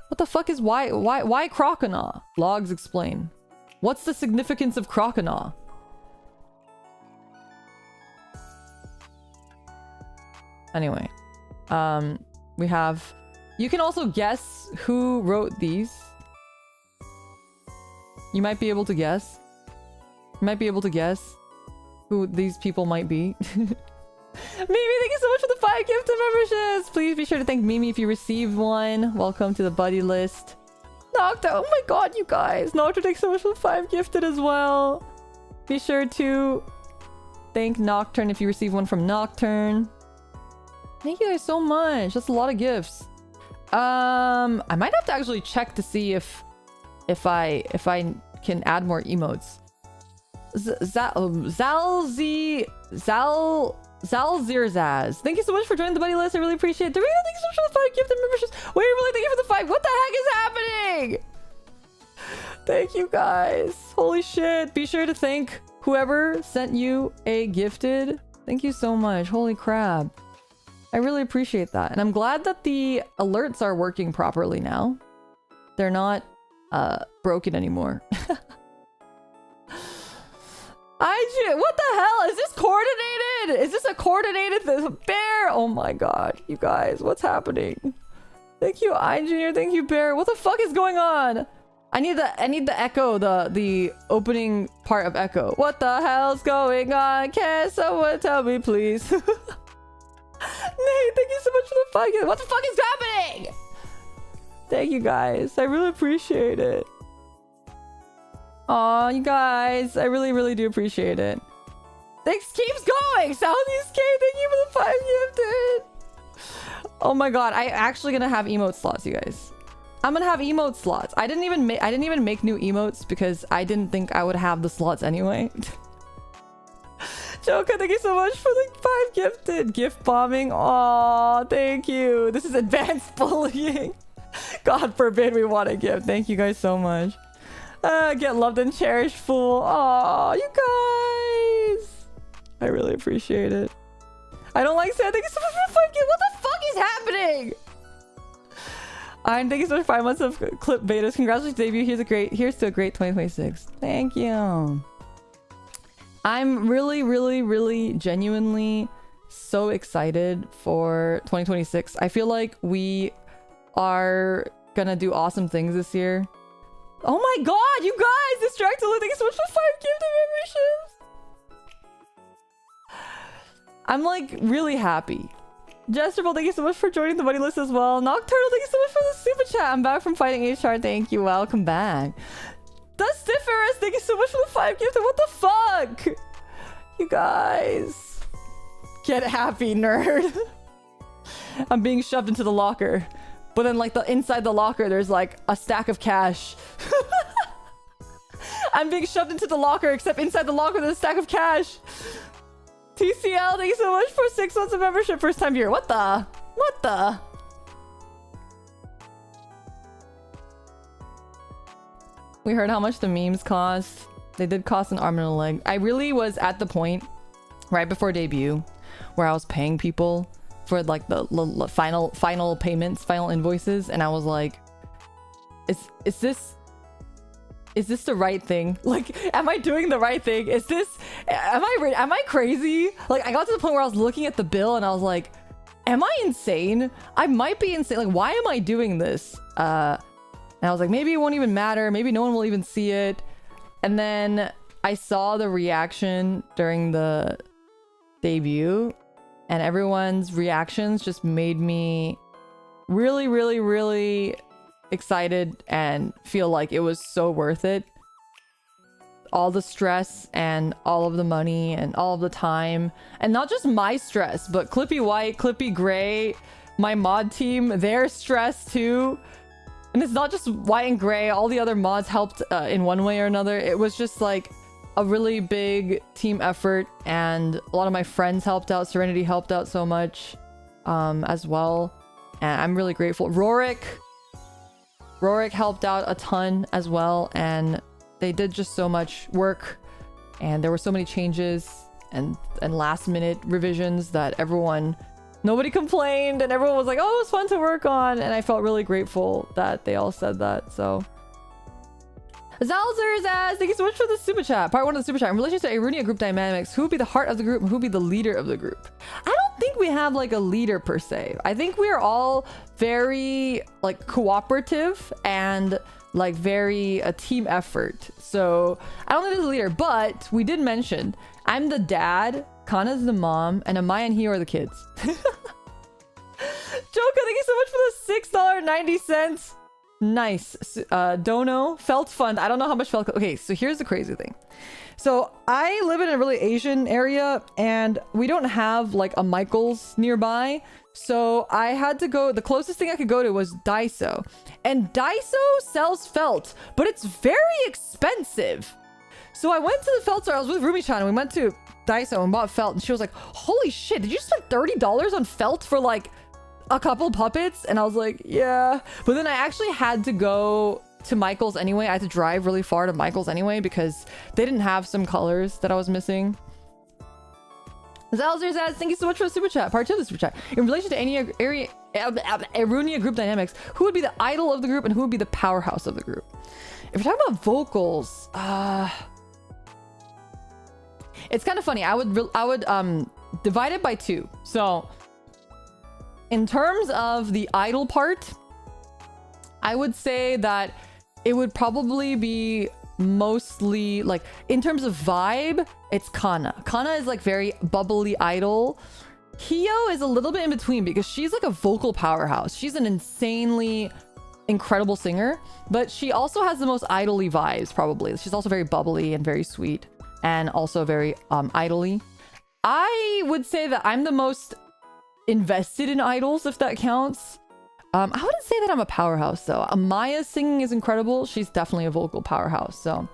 What the fuck is why Croconaw? Logs explain. What's the significance of Croconaw? Anyway, we have, you can also guess who wrote these. You might be able to guess. You might be able to guess who these people might be. Mimi, thank you so much for the 5 gifted memberships. Please be sure to thank Mimi if you received one. Welcome to the buddy list. Nocta, oh my god, you guys. Nocta, thanks so much for the 5 gifted as well. Be sure to thank Nocturne if you receive one from Nocturne. Thank you guys so much. That's a lot of gifts. I might have to actually check to see if I can add more emotes. Zalzirzaz. Thank you so much for joining the buddy list. I really appreciate it. Dorito, thank you so much for the 5 gifted memberships. Wait, really, thank you for the 5. What the heck is happening? Thank you guys. Holy shit. Be sure to thank whoever sent you a gifted. Thank you so much. Holy crap. I really appreciate that. And I'm glad that the alerts are working properly now. They're not broken anymore. What the hell? Is this coordinated? Is this a coordinated bear? Oh my god, you guys, what's happening? Thank you, iEngineer. Thank you, Bear. What the fuck is going on? I need the echo, the opening part of echo. What the hell's going on? Can someone tell me, please? Nate, thank you so much for the fucking. What the fuck is happening? Thank you guys. I really appreciate it. Aw, you guys. I really, really do appreciate it. Thanks. Keeps going. Southeast K, thank you for the 5 gifted. Oh my god. I actually gonna have emote slots, you guys. I'm gonna have emote slots. I didn't even make new emotes because I didn't think I would have the slots anyway. Joka, thank you so much for the 5 gifted. Gift bombing. Aw, thank you. This is advanced bullying. God forbid we want a gift. Thank you guys so much. Get loved and cherished, fool. Aw, you guys. I really appreciate it. I don't like Santa. Thank you so much for the 5 gifts. What the fuck is happening? Thank you so much for 5 months of clip betas. Congratulations, debut. Here's to a great 2026. Thank you. I'm really, really, really genuinely so excited for 2026. I feel like we are gonna do awesome things this year. Oh my god, you guys! Distracted. Thank you so much for 5 gifted memberships. I'm like really happy. Jesterville, thank you so much for joining the buddy list as well. Nocturnal, thank you so much for the super chat. I'm back from fighting HR. Thank you. Welcome back. Dustiferous, thank you so much for the 5 gifted. What the fuck? You guys. Get happy, nerd. I'm being shoved into the locker. But then like inside the locker, there's like a stack of cash. I'm being shoved into the locker, except inside the locker, there's a stack of cash. TCL, thank you so much for 6 months of membership. First time viewer. What the? What the? We heard how much the memes cost. They did cost an arm and a leg. I really was at the point right before debut where I was paying people for like the final payments, final invoices, and I was like, is this the right thing? Like, am I doing the right thing? Am I crazy? Like, I got to the point where I was looking at the bill and I was like, am I insane? I might be insane. Like, why am I doing this? And I was like, maybe it won't even matter. Maybe no one will even see it. And then I saw the reaction during the debut, and everyone's reactions just made me really, really, really excited and feel like it was so worth it. All the stress and all of the money and all of the time, and not just my stress, but Clippy White, Clippy Gray, my mod team, their stress too. And it's not just White and Gray, all the other mods helped in one way or another. It was just like a really big team effort, and a lot of my friends helped out. Serenity helped out so much as well, and I'm really grateful. Rorik helped out a ton as well, and they did just so much work, and there were so many changes and last minute revisions that nobody complained, and everyone was like, oh, it was fun to work on, and I felt really grateful that they all said that. So Zalzer's ass, thank you so much for the super chat. Part 1 of the super chat. In relation to Arunia group dynamics, who would be the heart of the group and who would be the leader of the group? I don't think we have like a leader per se. I think we are all very like cooperative and like very a team effort. So I don't think there's a leader, but we did mention I'm the dad, Kana's the mom, and Amaya and Hio are the kids. Joka, thank you so much for the $6.90. Nice. Dono, Felt Fund. I don't know how much Felt. Okay, so here's the crazy thing. So I live in a really Asian area, and we don't have like a Michael's nearby. So I had to go, the closest thing I could go to was Daiso. And Daiso sells felt, but it's very expensive. So I went to the felt store. I was with Rumi-chan, and we went to Daiso and bought felt, and she was like, holy shit, did you spend $30 on felt for like a couple puppets? And I was like, yeah. But then I actually had to go to Michael's anyway. I had to drive really far to Michael's anyway because they didn't have some colors that I was missing. Zalzer says, thank you so much for the super chat. Part 2 of the super chat. In relation to any Arunia group dynamics, who would be the idol of the group and who would be the powerhouse of the group? If we're talking about vocals, it's kind of funny. I would divide it by 2. So in terms of the idol part, I would say that it would probably be mostly like in terms of vibe, it's Kana. Kana is like very bubbly idol. Hio is a little bit in between because she's like a vocal powerhouse. She's an insanely incredible singer, but she also has the most idol-y vibes probably. She's also very bubbly and very sweet and also very idol-y. I would say that I'm the most invested in idols, if that counts. I wouldn't say that I'm a powerhouse though. Maya's singing is incredible. She's definitely a vocal powerhouse. So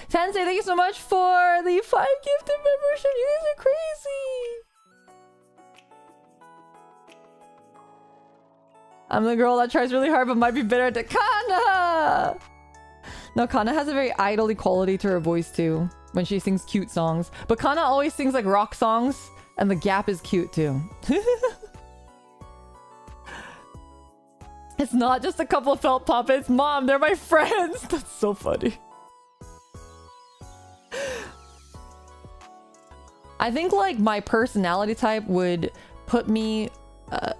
Tensei, thank you so much for the 5 gifted membership. You guys are crazy. I'm the girl that tries really hard but might be better at Kana. No, Kana has a very idol-y quality to her voice too when she sings cute songs. But Kana always sings like rock songs and the gap is cute too. It's not just a couple of felt puppets. Mom, they're my friends. That's so funny. I think like my personality type would put me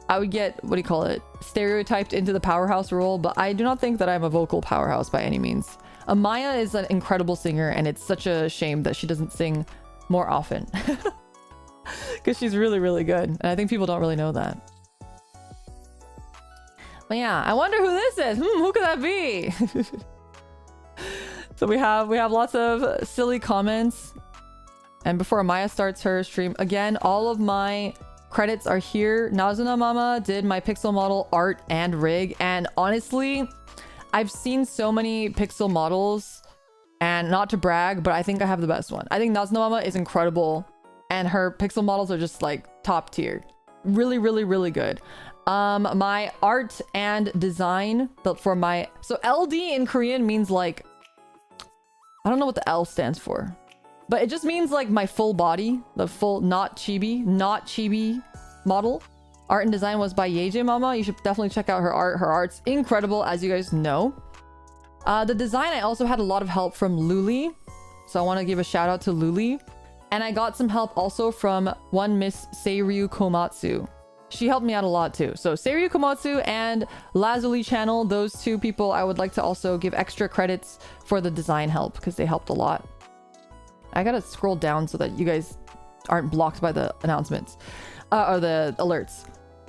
I would get, what do you call it, stereotyped into the powerhouse role, but I do not think that I'm a vocal powerhouse by any means. Amaya is an incredible singer and it's such a shame that she doesn't sing more often. Because she's really, really good. And I think people don't really know that. But yeah, I wonder who this is. Who could that be? So we have lots of silly comments. And before Amaya starts her stream, again, all of my credits are here. Nazuna Mama did my pixel model art and rig, and honestly, I've seen so many pixel models, and not to brag, but I think I have the best one. I think Nazuna Mama is incredible, and her pixel models are just like top tier. Really, really, really good. My art and design for my... So LD in Korean means like... I don't know what the L stands for. But it just means like my full body, the full not chibi model. Art and design was by Yeje Mama. You should definitely check out her art. Her art's incredible, as you guys know. The design, I also had a lot of help from Luli. So I want to give a shout out to Luli. And I got some help also from one Miss Seiryu Komatsu. She helped me out a lot too. So Seiryu Komatsu and Lazuli Channel, those two people, I would like to also give extra credits for the design help because they helped a lot. I gotta scroll down so that you guys aren't blocked by the announcements or the alerts.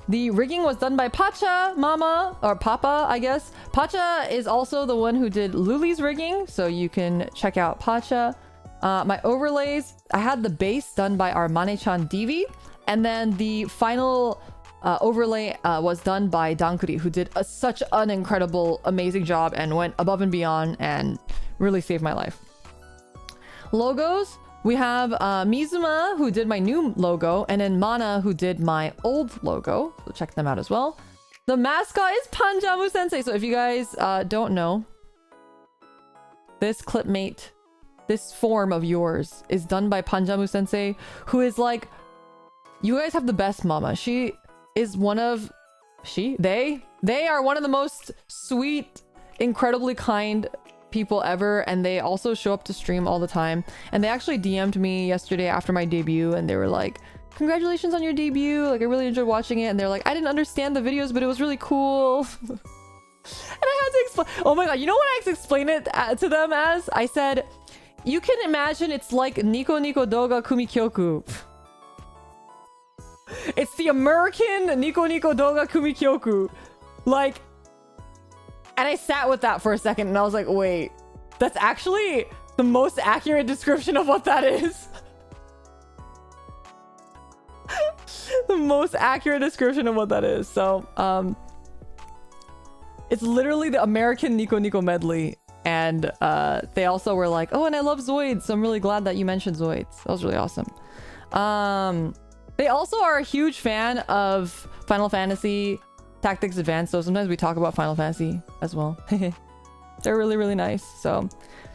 The rigging was done by Pacha Mama, or Papa, I guess. Pacha is also the one who did Luli's rigging, so you can check out Pacha. My overlays, I had the base done by our Mane-chan Divi, and then the final overlay was done by Dankuri, who did such an incredible, amazing job and went above and beyond and really saved my life. Logos, we have Mizuma, who did my new logo, and then Mana, who did my old logo. So check them out as well. The mascot is Panjamu Sensei. So if you guys don't know, this clipmate, this form of yours is done by Panjamu Sensei, who is like, you guys have the best mama. She is one of, they are one of the most sweet, incredibly kind people ever, and they also show up to stream all the time. And they actually DM'd me yesterday after my debut, and they were like, congratulations on your debut, like I really enjoyed watching it. And they're like, I didn't understand the videos, but it was really cool. And I had to explain, oh my god, you know what I explained it to them as? I said, you can imagine it's like Nico Nico Doga Kumi Kyoku. It's the American Nico Nico Doga Kumi Kyoku. Like, and I sat with that for a second and I was like, wait, that's actually the most accurate description of what that is. The most accurate description of what that is. So, it's literally the American Nico Nico medley. And they also were like, oh, and I love Zoids. So I'm really glad that you mentioned Zoids. That was really awesome. They also are a huge fan of Final Fantasy Tactics Advanced, so sometimes we talk about Final Fantasy as well. They're really, really nice. So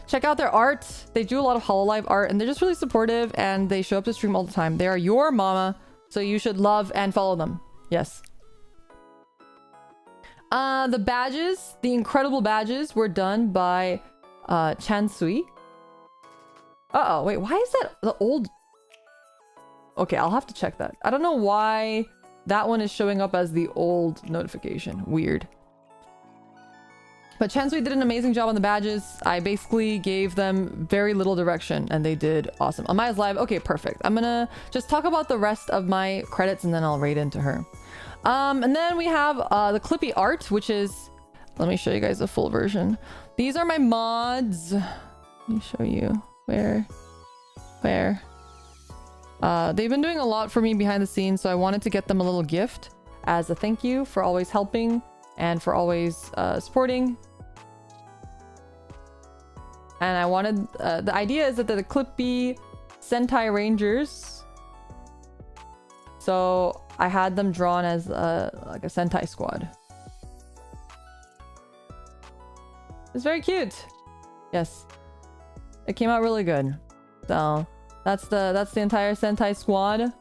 check out their art. They do a lot of Hololive art, and they're just really supportive, and they show up to stream all the time. They are your mama, so you should love and follow them. Yes. The badges, the incredible badges, were done by Chansui. Uh-oh, wait, why is that the old... Okay, I'll have to check that. I don't know why that one is showing up as the old notification. Weird. But Chansui did an amazing job on the badges. I basically gave them very little direction and they did awesome. Amaya's live. Okay, perfect. I'm gonna just talk about the rest of my credits and then I'll raid into her. And then we have the Clippy art, which is... Let me show you guys the full version. These are my mods. Let me show you. Where? They've been doing a lot for me behind the scenes, so I wanted to get them a little gift as a thank you for always helping and for always supporting. And I wanted... the idea is that they're the Clippy Sentai Rangers. So I had them drawn as like a Sentai squad. It's very cute. Yes. It came out really good. So that's the entire Sentai squad.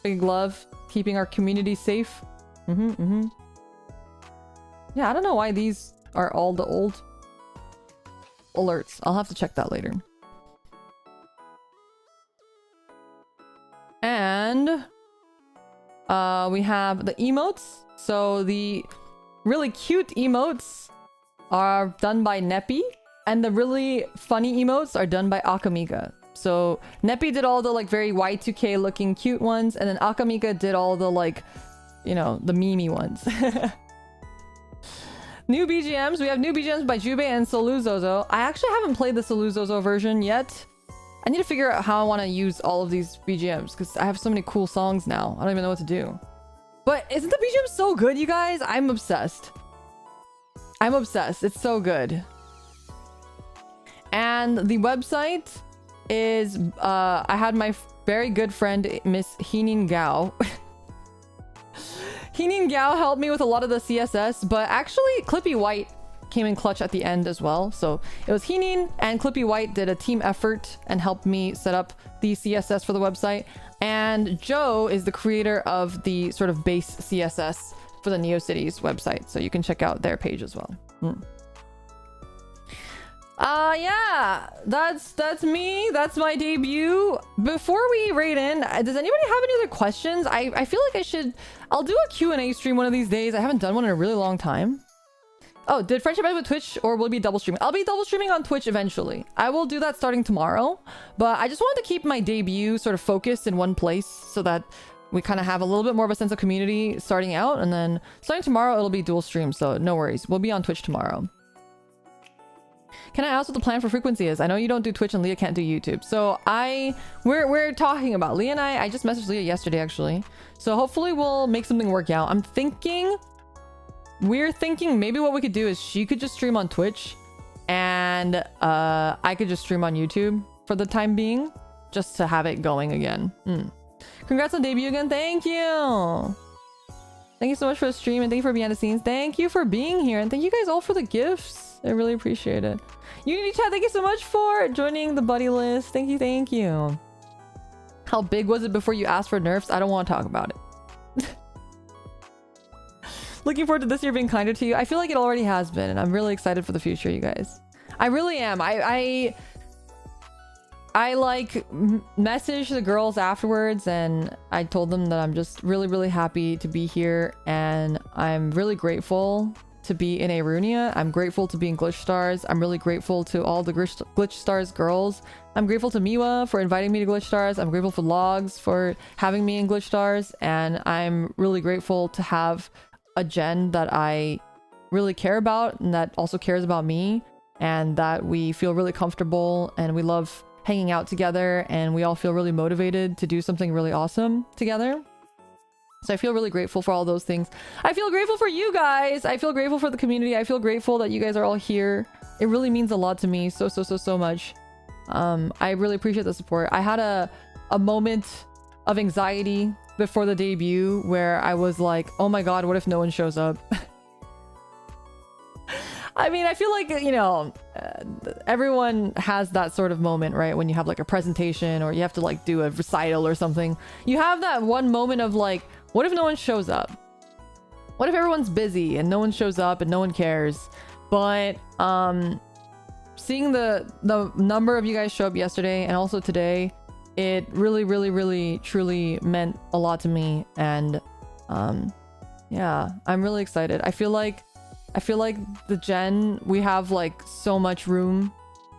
Big love. Keeping our community safe. Yeah, I don't know why these are all the old alerts. I'll have to check that later. And we have the emotes. So the really cute emotes are done by Neppy, and the really funny emotes are done by Akamika. So Neppy did all the like very Y2K looking cute ones, and then Akamika did all the like, you know, the memey ones. New BGMs. We have new BGMs by Jubei and Soluzozo. I actually haven't played the Soluzozo version yet. I need to figure out how I want to use all of these BGMs because I have so many cool songs now. I don't even know what to do. But isn't the BGM so good, you guys? I'm obsessed. I'm obsessed. It's so good. And the website is... I had my very good friend, Miss Hinin Gao. Hinin Gao helped me with a lot of the CSS, but actually Clippy White came in clutch at the end as well. So it was Hinin and Clippy White did a team effort and helped me set up the CSS for the website. And Joe is the creator of the sort of base CSS for the NeoCities website. So you can check out their page as well. Yeah, that's me. That's my debut. Before we raid in, does anybody have any other questions? I feel like I'll do a Q&A stream one of these days. I haven't done one in a really long time. Oh, did friendship end with Twitch or will it be double streaming? I'll be double streaming on Twitch eventually. I will do that starting tomorrow, but I just wanted to keep my debut sort of focused in one place so that we kind of have a little bit more of a sense of community starting out, and then starting tomorrow, it'll be dual stream, so no worries. We'll be on Twitch tomorrow. Can I ask what the plan for frequency is? I know you don't do Twitch and Leah can't do YouTube. So we're talking about Leah and I just messaged Leah yesterday actually. So hopefully we'll make something work out. We're thinking maybe what we could do is she could just stream on Twitch and I could just stream on YouTube for the time being, just to have it going again. Congrats on debut again. Thank you. Thank you so much for the stream and thank you for behind the scenes. Thank you for being here and thank you guys all for the gifts. I really appreciate it. Unity Chat, thank you so much for joining the buddy list. Thank you, thank you. How big was it before you asked for nerfs? I don't want to talk about it. Looking forward to this year being kinder to you. I feel like it already has been, and I'm really excited for the future, you guys. I really am. I like messaged the girls afterwards, and I told them that I'm just really, really happy to be here, and I'm really grateful to be in Arunia. I'm grateful to be in Glitch Stars. I'm really grateful to all the Glitch Stars girls. I'm grateful to Miwa for inviting me to Glitch Stars. I'm grateful for Logs for having me in Glitch Stars, and I'm really grateful to have a gen that I really care about and that also cares about me, and that we feel really comfortable and we love hanging out together, and we all feel really motivated to do something really awesome together. So I feel really grateful for all those things. I feel grateful for you guys. I feel grateful for the community. I feel grateful that you guys are all here. It really means a lot to me. So much. I really appreciate the support. I had a moment of anxiety before the debut where I was like, oh my god, what if no one shows up? I mean, I feel like, you know, everyone has that sort of moment, right? When you have like a presentation or you have to like do a recital or something. You have that one moment of like, what if no one shows up? What if everyone's busy and no one shows up and no one cares? But seeing the number of you guys show up yesterday and also today, it really truly meant a lot to me. And yeah, I'm really excited. I feel like I feel like the gen, we have like so much room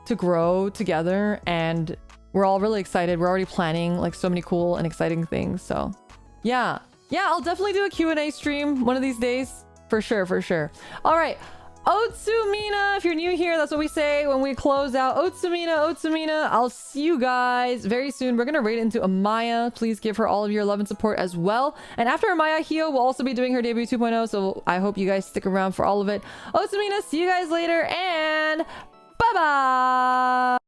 to grow together, and we're all really excited. We're already planning like so many cool and exciting things. So yeah, I'll definitely do a Q&A stream one of these days. For sure, for sure. All right. Otsumina, if you're new here, that's what we say when we close out. Otsumina, I'll see you guys very soon. We're gonna raid into Amaya. Please give her all of your love and support as well. And after Amaya, Hio will also be doing her debut 2.0, so I hope you guys stick around for all of it. Otsumina, see you guys later, and bye-bye!